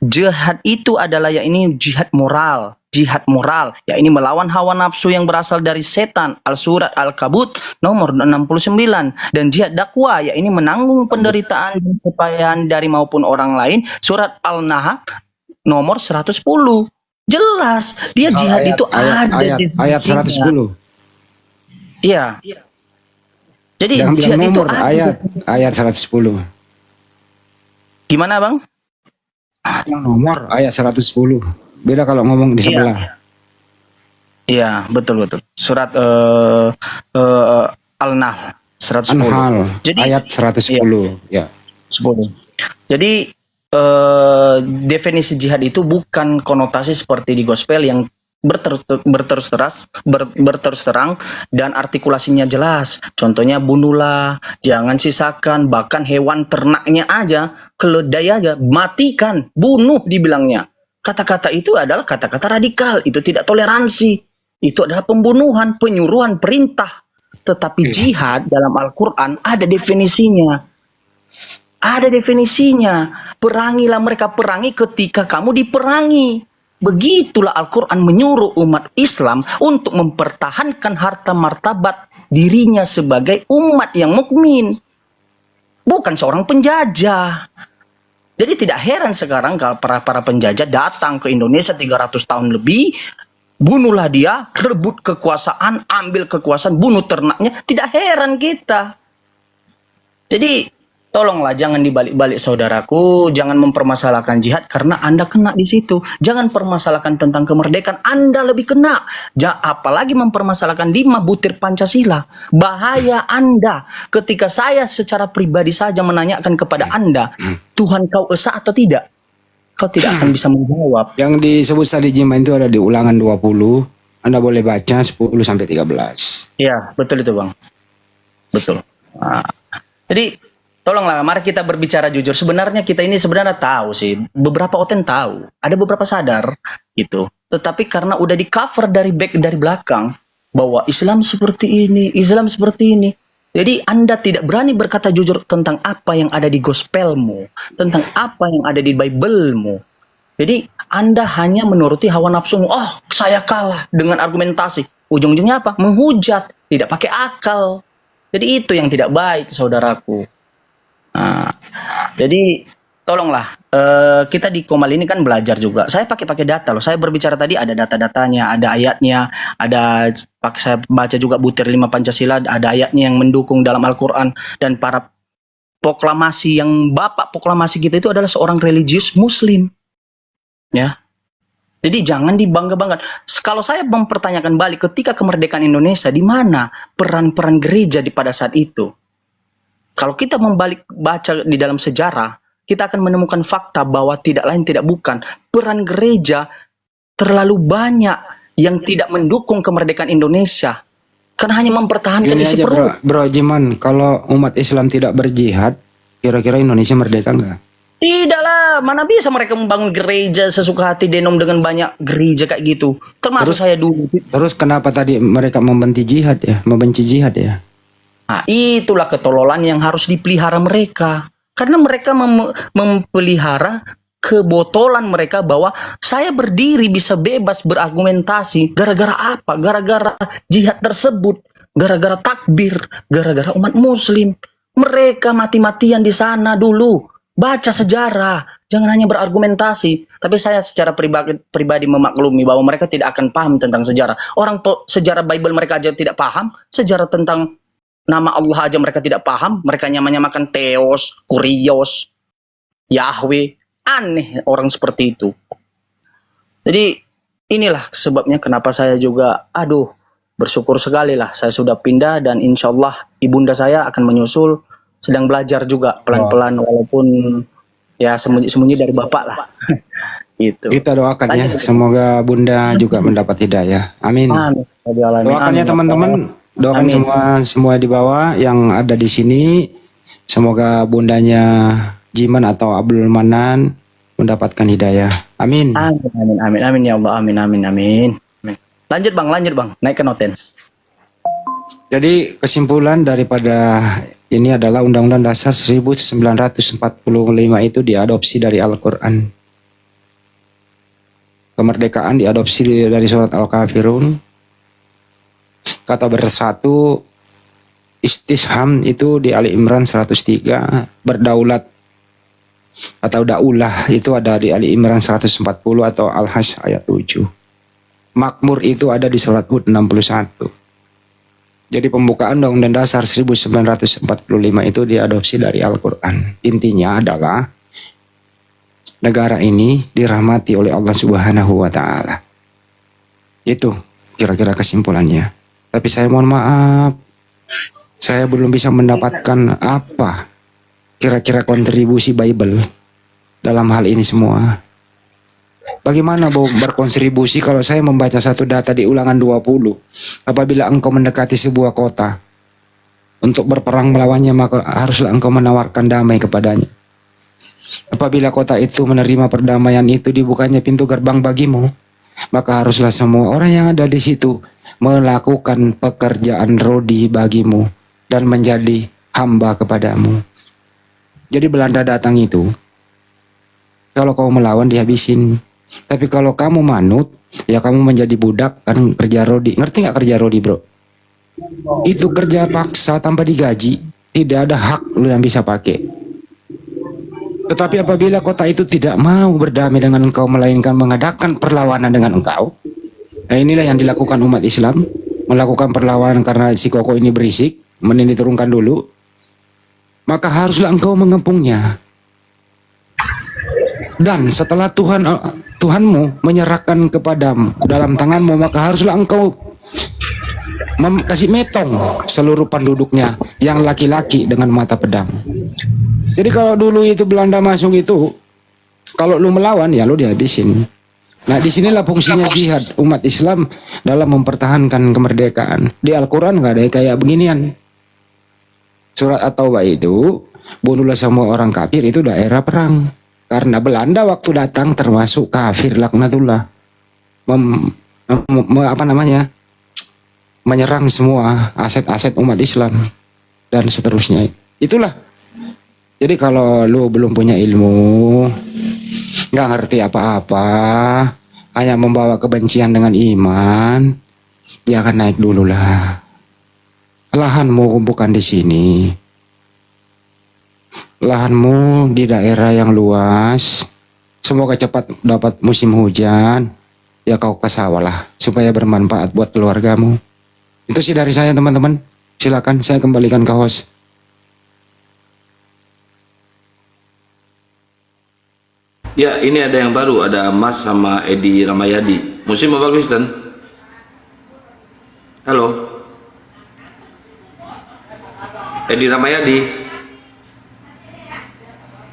jihad itu adalah ya ini jihad moral. Jihad moral, ya ini melawan hawa nafsu yang berasal dari setan. Al-Surat Al-Kabut nomor 69. Dan jihad dakwah, ya ini menanggung penderitaan dan kepayahan dari maupun orang lain. Surat Al-Nahl nomor 110. Jelas, dia jihad itu ada ayat 110. Iya. Jadi Jangan jihad bilang itu nomor, ayat 110. Gimana Bang? Yang nomor ayat 110. Beda kalau ngomong di sebelah. Iya, betul. Surat Al-Nahl 110. Anhal, Jadi ayat 110. Ya. 10. Jadi definisi jihad itu bukan konotasi seperti di gospel yang berterus terang dan artikulasinya jelas. Contohnya bunuhlah, jangan sisakan, bahkan hewan ternaknya aja, keledai aja, matikan, bunuh dibilangnya. Kata-kata itu adalah kata-kata radikal, itu tidak toleransi. Itu adalah pembunuhan, penyuruhan, perintah. Tetapi jihad dalam Al-Quran ada definisinya. Ada definisinya. Perangilah mereka, perangi ketika kamu diperangi. Begitulah Al-Quran menyuruh umat Islam untuk mempertahankan harta martabat dirinya sebagai umat yang mukmin. Bukan seorang penjajah. Jadi tidak heran sekarang kalau para penjajah datang ke Indonesia 300 tahun lebih, bunuhlah dia, rebut kekuasaan, ambil kekuasaan, bunuh ternaknya, tidak heran kita. Jadi tolonglah jangan dibalik-balik saudaraku, jangan mempermasalahkan jihad karena Anda kena di situ. Jangan permasalahkan tentang kemerdekaan, Anda lebih kena. Apalagi mempermasalahkan 5 butir Pancasila. Bahaya Anda ketika saya secara pribadi saja menanyakan kepada Anda, Tuhan kau esa atau tidak? Kau tidak akan bisa menjawab. Yang disebut tadi Jiman itu ada di ulangan 20. Anda boleh baca 10 sampai 13. Iya, betul itu Bang. Betul. Nah, jadi tolonglah, mari kita berbicara jujur. Sebenarnya kita ini sebenarnya tahu sih, beberapa Oten tahu, ada beberapa sadar gitu. Tetapi karena udah di cover dari belakang bahwa Islam seperti ini, Islam seperti ini. Jadi Anda tidak berani berkata jujur tentang apa yang ada di gospelmu, tentang apa yang ada di Bible-mu. Jadi Anda hanya menuruti hawa nafsumu. Oh, saya kalah dengan argumentasi. Ujung-ujungnya apa? Menghujat, tidak pakai akal. Jadi itu yang tidak baik, saudaraku. Nah, jadi tolonglah kita di Komal ini kan belajar juga. Saya pakai data loh. Saya berbicara tadi ada data-datanya, ada ayatnya, saya baca juga butir 5 Pancasila, ada ayatnya yang mendukung dalam Al-Quran dan para proklamasi yang bapak proklamasi kita itu adalah seorang religius Muslim, ya. Jadi jangan dibangga-banggakan. Kalau saya mempertanyakan balik ketika kemerdekaan Indonesia, di mana peran-peran gereja pada saat itu? Kalau kita membalik baca di dalam sejarah, kita akan menemukan fakta bahwa tidak lain tidak bukan peran gereja terlalu banyak yang tidak mendukung kemerdekaan Indonesia karena hanya mempertahankan Gini isi aja perut. bro Jiman, kalau umat Islam tidak berjihad, kira-kira Indonesia merdeka nggak? Tidaklah, mana bisa mereka membangun gereja sesuka hati denom dengan banyak gereja kayak gitu. Termasuk Terus- saya dulu. Terus kenapa tadi mereka membenci jihad ya? Membenci jihad ya? Nah, itulah ketololan yang harus dipelihara mereka. Karena mereka mempelihara kebotolan mereka bahwa saya berdiri bisa bebas berargumentasi. Gara-gara apa? Gara-gara jihad tersebut. Gara-gara takbir. Gara-gara umat muslim. Mereka mati-matian di sana dulu. Baca sejarah. Jangan hanya berargumentasi. Tapi saya secara pribadi memaklumi bahwa mereka tidak akan paham tentang sejarah. Sejarah Bible mereka aja tidak paham. Sejarah tentang nama Allah aja mereka tidak paham. Mereka nyamakan Theos, Kurios, Yahweh. Aneh orang seperti itu. Jadi inilah sebabnya kenapa saya juga, bersyukur sekali lah saya sudah pindah dan insya Allah ibunda saya akan menyusul, sedang belajar juga pelan-pelan walaupun ya sembunyi-sembunyi dari bapak lah. Gitu. Kita doakan ya, semoga Bunda juga mendapat hidayah. Amin. Amin. Doakan ya teman-teman, doakan Amin. semua di bawah yang ada di sini. Semoga bundanya Jiman atau Abdul Manan mendapatkan hidayah. Amin. Amin ya Allah. Amin. Lanjut bang, naik ke noten. Jadi kesimpulan daripada ini adalah Undang-Undang Dasar 1945 itu diadopsi dari Al-Quran. Kemerdekaan diadopsi dari surat Al-Kafirun. Kata bersatu, istisham itu di Ali Imran 103. Berdaulat atau daulah itu ada di Ali Imran 140 atau Al-Hajj ayat 7. Makmur itu ada di surat Hud 61. Jadi pembukaan Undang-Undang Dasar 1945 itu diadopsi dari Al-Quran. Intinya adalah negara ini dirahmati oleh Allah Subhanahu wa Ta'ala. Itu kira-kira kesimpulannya. Tapi saya mohon maaf, saya belum bisa mendapatkan apa kira-kira kontribusi Bible dalam hal ini semua. Bagaimana berkontribusi kalau saya membaca satu data di Ulangan 20? Apabila engkau mendekati sebuah kota untuk berperang melawannya, maka haruslah engkau menawarkan damai kepadanya. Apabila kota itu menerima perdamaian itu, dibukanya pintu gerbang bagimu, maka haruslah semua orang yang ada di situ melakukan pekerjaan rodi bagimu dan menjadi hamba kepadamu. Jadi Belanda datang itu, kalau kau melawan dihabisin. Tapi kalau kamu manut, ya kamu menjadi budak kan, kerja rodi. Ngerti nggak kerja rodi, bro? Itu kerja paksa tanpa digaji. Tidak ada hak lu yang bisa pakai. Tetapi apabila kota itu tidak mau berdamai dengan engkau, melainkan mengadakan perlawanan dengan engkau, nah inilah yang dilakukan umat Islam. Melakukan perlawanan karena si koko ini berisik, mending diturunkan dulu. Maka haruslah engkau mengepungnya. Dan setelah Tuhanmu menyerahkan kepadamu dalam tanganmu, maka haruslah engkau kasih metong seluruh penduduknya yang laki-laki dengan mata pedang. Jadi kalau dulu itu Belanda masuk itu, kalau lu melawan ya lu dihabisin. Nah disinilah fungsinya jihad umat Islam dalam mempertahankan kemerdekaan. Di Al-Quran nggak ada kayak beginian. Surat At-Taubah itu, bunuhlah semua orang kafir, itu daerah perang. Karena Belanda waktu datang termasuk kafir laknatullah. Menyerang semua aset-aset umat Islam dan seterusnya. Itulah. Jadi kalau lu belum punya ilmu, nggak ngerti apa-apa, hanya membawa kebencian dengan iman, ya kan naik dulu lah. Lahanmu bukan di sini. Lahanmu di daerah yang luas. Semoga cepat dapat musim hujan. Ya kau ke sawah lah supaya bermanfaat buat keluargamu. Itu sih dari saya teman-teman. Silakan saya kembalikan ke host. Ya, ini ada yang baru, ada Mas sama Edi Ramayadi. Muslim apa Kristen? Halo. Edi Ramayadi.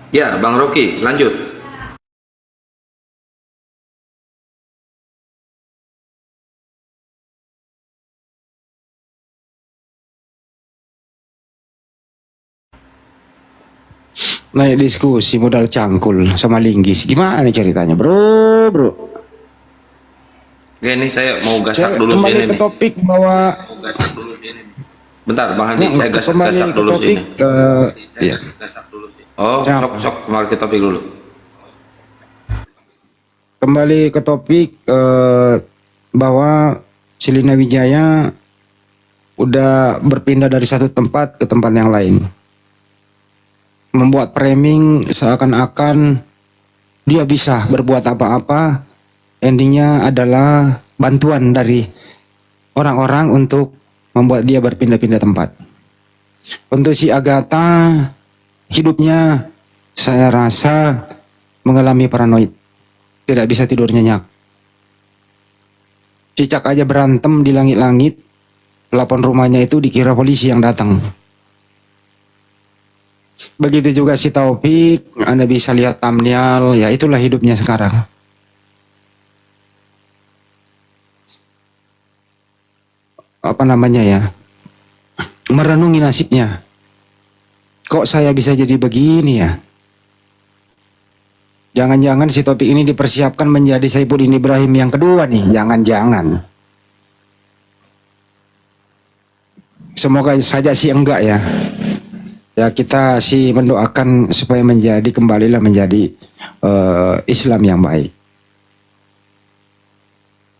Ya, Bang Rocky, lanjut. naik diskusi modal cangkul sama linggis. Gimana ceritanya, bro? Oke, ini saya mau gasak Saya dulu kembali sini ke nih. topik bahwa Bentar, Bang Handi, saya kembali gasak ke dulu topik. sini. Iya. Oh, Siapa? sok kembali ke topik dulu. Kembali ke topik bahwa Silina Wijaya udah berpindah dari satu tempat ke tempat yang lain. Membuat framing seakan-akan dia bisa berbuat apa-apa. Endingnya adalah bantuan dari orang-orang untuk membuat dia berpindah-pindah tempat. Untuk si Agatha, hidupnya saya rasa mengalami paranoid. Tidak bisa tidur nyenyak. Cicak aja berantem di langit-langit. Pelapon rumahnya itu dikira polisi yang datang. Begitu juga si Taufik, Anda bisa lihat thumbnail, ya itulah hidupnya sekarang. Apa namanya ya? Merenungi nasibnya. Kok saya bisa jadi begini ya? Jangan-jangan si Taufik ini dipersiapkan menjadi Saifuddin Ibrahim yang kedua nih. Jangan-jangan. Semoga saja sih enggak ya. Ya kita sih mendoakan supaya kembalilah menjadi Islam yang baik.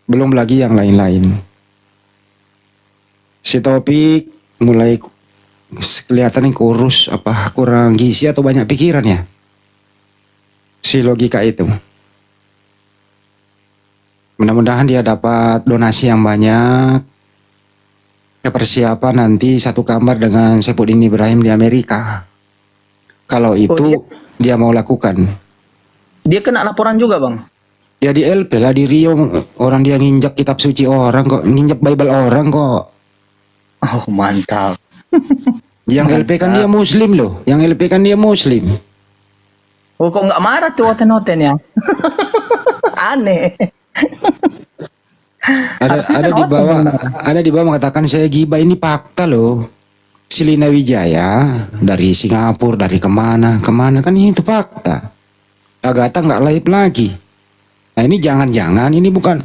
Belum lagi yang lain-lain. Si Taufik mulai kelihatan kurus, apa kurang gizi atau banyak pikiran ya. Si logika itu. Mudah-mudahan dia dapat donasi yang banyak. Persiapan nanti satu kamar dengan Saifuddin Ibrahim di Amerika. Kalau itu dia mau lakukan. Dia kena laporan juga, Bang. Ya di LP lah, di Rio orang dia nginjak kitab suci orang kok, nginjak Bible orang kok. Oh, mantap. Yang LP kan dia Muslim loh, yang LP kan dia Muslim. Oh, kok nggak marah tuh Oten-Oten ya? Aneh. Ada di bawah mengatakan saya gibah, ini fakta loh. Silina Wijaya dari Singapura, dari kemana kan itu fakta. Agatha nggak live lagi. Nah ini jangan-jangan ini bukan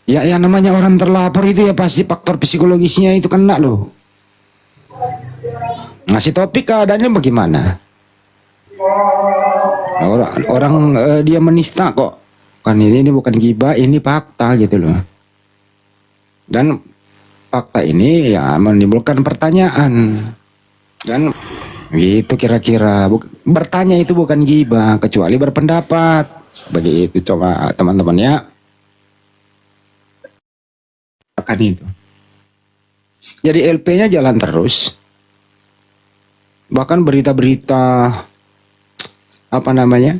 ya yang namanya orang terlapor itu ya pasti faktor psikologisnya itu kena loh. Ngasih topik keadaannya bagaimana? Nah, orang dia menista kok. Kan ini bukan gibah, ini fakta gitu loh. Dan fakta ini ya menimbulkan pertanyaan. Dan gitu kira-kira. Bertanya itu bukan gibah kecuali berpendapat. Begitu coba teman-teman ya. Akan itu. Jadi LP-nya jalan terus. Bahkan berita-berita apa namanya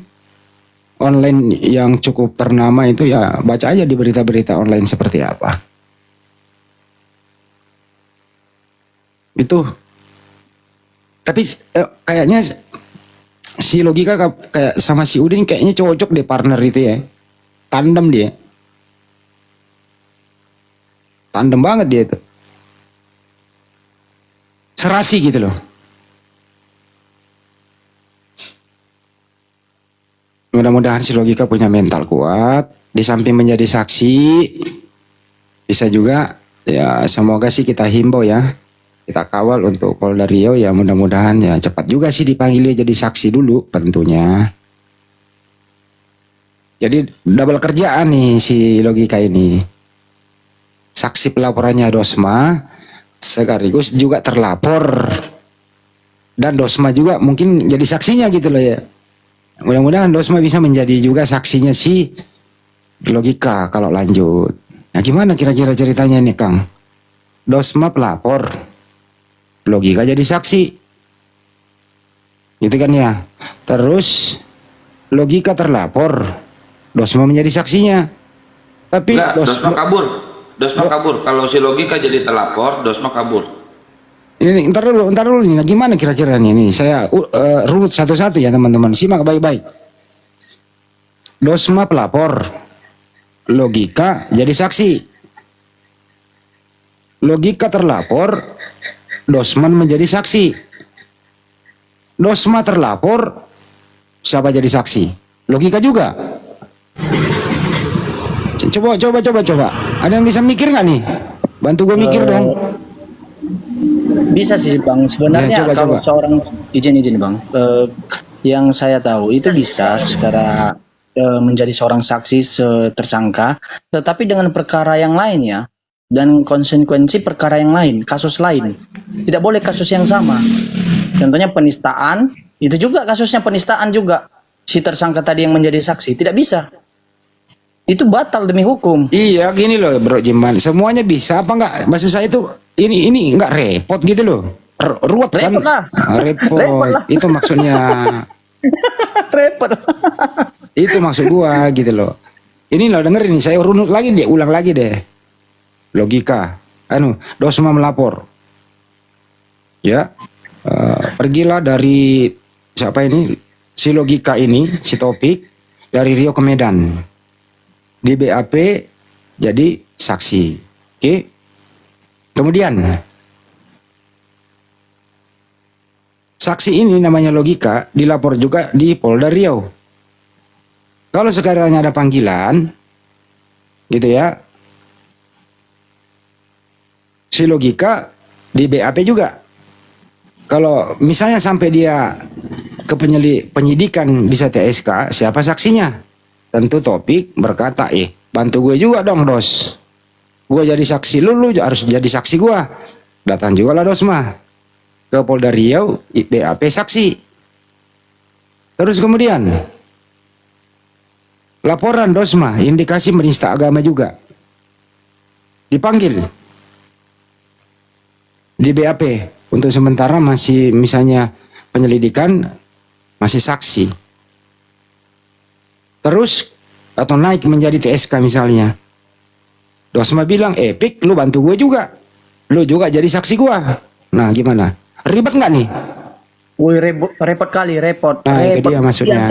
online yang cukup ternama itu ya baca aja di berita-berita online seperti apa. Itu. Tapi kayaknya si logika kayak sama si Udin kayaknya cocok deh partner itu ya. Tandem dia. Tandem banget dia itu. Serasi gitu loh. Mudah-mudahan si logika punya mental kuat. Di samping menjadi saksi, bisa juga ya semoga sih kita himbau ya. Kita kawal untuk Polda Riau ya, mudah-mudahan ya cepat juga sih dipanggilnya jadi saksi dulu tentunya. Jadi double kerjaan nih si logika ini. Saksi pelaporannya Dosma, sekaligus juga terlapor. Dan Dosma juga mungkin jadi saksinya gitu loh ya. Mudah-mudahan Dosma bisa menjadi juga saksinya si logika kalau lanjut. Nah gimana kira-kira ceritanya nih Kang? Dosma pelapor, logika jadi saksi. Gitu kan ya. Terus logika terlapor, Dosma menjadi saksinya. Tapi Enggak, Dosma kabur. Kalau si logika jadi terlapor, Dosma kabur. Ini ntar dulu nih. Nah, gimana kira-kira nih? Saya runut satu-satu ya teman-teman. Simak baik-baik. Dosma pelapor, logika jadi saksi. Logika terlapor, Dosman menjadi saksi. Dosma terlapor, siapa jadi saksi? Logika juga. Coba. Ada yang bisa mikir nggak nih? Bantu gue mikir dong. Bisa sih Bang. Sebenarnya Ya, coba. kalau seorang izin Bang, yang saya tahu itu bisa secara menjadi seorang saksi tersangka, tetapi dengan perkara yang lain ya, dan konsekuensi perkara yang lain, kasus lain. Tidak boleh kasus yang sama. Contohnya penistaan, itu juga kasusnya penistaan juga. Si tersangka tadi yang menjadi saksi tidak bisa. Itu batal demi hukum. Iya, gini loh Bro Jiman, semuanya bisa apa enggak? Maksud saya itu ini enggak repot gitu loh. Ruwet kan? Repot lah. Repot. Repot lah. Itu maksudnya. Repot. Itu maksud gua gitu loh. Ini loh dengerin nih, saya runut lagi deh, ulang lagi deh. Logika. Dosma melapor. Ya. Pergilah dari siapa ini? Si logika ini, si Topik dari Rio ke Medan. Di BAP jadi saksi. Oke. Kemudian saksi ini namanya logika dilapor juga di Polda Riau. Kalau sekiranya ada panggilan gitu ya, si logika di BAP juga. Kalau misalnya sampai dia ke penyidikan bisa TSK, siapa saksinya? Tentu Topik berkata, bantu gue juga dong Dos. Gue jadi saksi lu harus jadi saksi gue. Datang juga lah Dosma ke Polda Riau, BAP saksi. Terus kemudian laporan Dosma, indikasi menista agama juga. Dipanggil di BAP. Untuk sementara masih misalnya penyelidikan, masih saksi. Terus atau naik menjadi TSK misalnya. Dosma bilang, Pik lu bantu gue juga. Lu juga jadi saksi gue. Nah gimana? Ribet nggak nih? Woi, repot kali, repot. Nah itu Repot. dia maksudnya.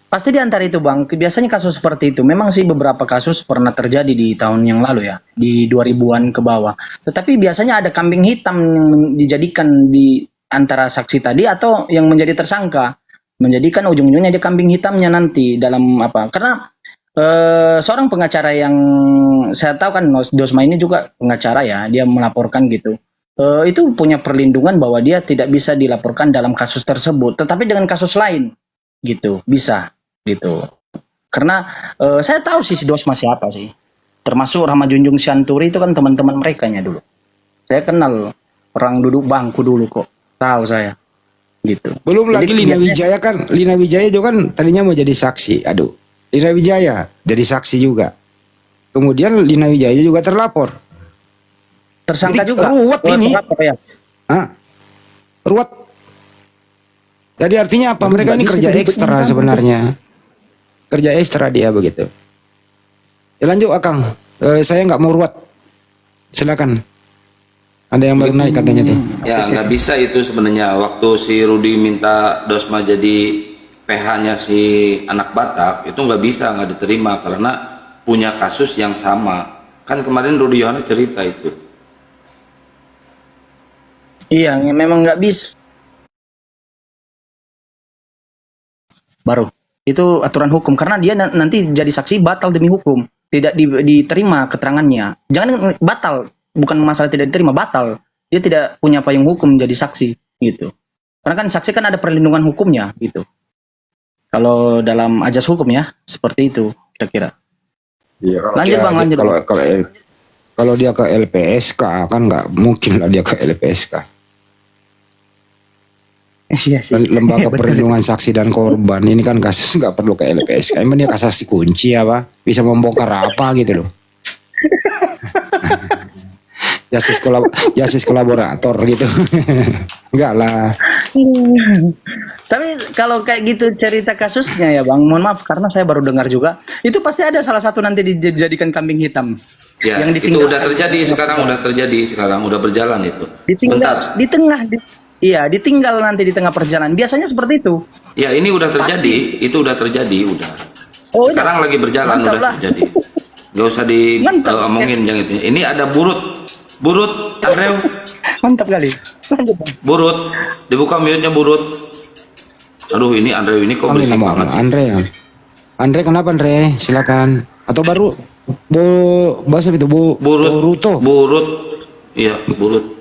Pasti di antara itu Bang, biasanya kasus seperti itu. Memang sih beberapa kasus pernah terjadi di tahun yang lalu ya, di 2000-an ke bawah. Tetapi biasanya ada kambing hitam yang dijadikan di antara saksi tadi atau yang menjadi tersangka. Menjadikan ujung-ujungnya dia kambing hitamnya nanti dalam apa? Karena seorang pengacara yang saya tahu kan Dosma ini juga pengacara ya, dia melaporkan gitu. Itu punya perlindungan bahwa dia tidak bisa dilaporkan dalam kasus tersebut, tetapi dengan kasus lain gitu bisa gitu. Karena saya tahu sih si Dosma siapa sih. Termasuk Rahmat Junjung Syanturi itu kan teman-teman mereka nya dulu. Saya kenal orang duduk bangku dulu kok. Tahu saya. Gitu. Belum Jadi lagi Lina Wijaya kan, Lina Wijaya juga kan tadinya mau jadi saksi. Aduh, Lina Wijaya jadi saksi juga. Kemudian Lina Wijaya juga terlapor. Tersangka Jadi, juga. ruwet ini. Terlapor, ya. Ruwet. Jadi artinya apa? Mereka ini kerja ekstra sebenarnya. Kerja ekstra dia begitu. Ya lanjut Akang. Saya nggak mau ruwet. Silakan. Ada yang baru naik katanya tuh. Ya nggak bisa itu sebenarnya. Waktu si Rudi minta Dosma jadi PH-nya si anak Batak, itu nggak bisa, nggak diterima karena punya kasus yang sama. Kan kemarin Rudi Yohanes cerita itu. Iya, memang nggak bisa. Baru itu aturan hukum karena dia nanti jadi saksi batal demi hukum, tidak diterima keterangannya. Jangan batal. Bukan masalah tidak diterima, batal. Dia tidak punya payung hukum menjadi saksi gitu. Karena kan saksi kan ada perlindungan hukumnya gitu. Kalau dalam ajas hukum ya seperti itu kira-kira. Iya, lanjut Bang, lanjut. Kalau dia ke LPSK kan nggak mungkin lah dia ke LPSK. Iya sih. Lembaga Perlindungan Saksi dan Korban ini kan kasus nggak perlu ke LPSK. Emang dia kasasi kunci apa? Bisa membongkar apa gitu loh. Justice kolaborator gitu. Enggak lah. Tapi kalau kayak gitu cerita kasusnya ya Bang, mohon maaf karena saya baru dengar juga. Itu pasti ada salah satu nanti dijadikan kambing hitam. Ya, yang itu udah terjadi sekarang, udah berjalan itu. Ditinggal nanti di tengah perjalanan. Biasanya seperti itu. Ya, ini udah terjadi, itu udah terjadi, udah. Oh, sekarang lagi berjalan, mantap udah lah. terjadi. Gak usah diomongin yang itu. Ini ada burut Andrew. Mantap kali. Lanjut, Bang. Burut, dibuka mute-nya Burut. Aduh, ini Andre ini kok Panggil berisik nama banget sih. Andre ya. Andre kenapa Andre? Silakan. Atau baru bahasa itu Burut. Boruto. Burut. Iya, Burut.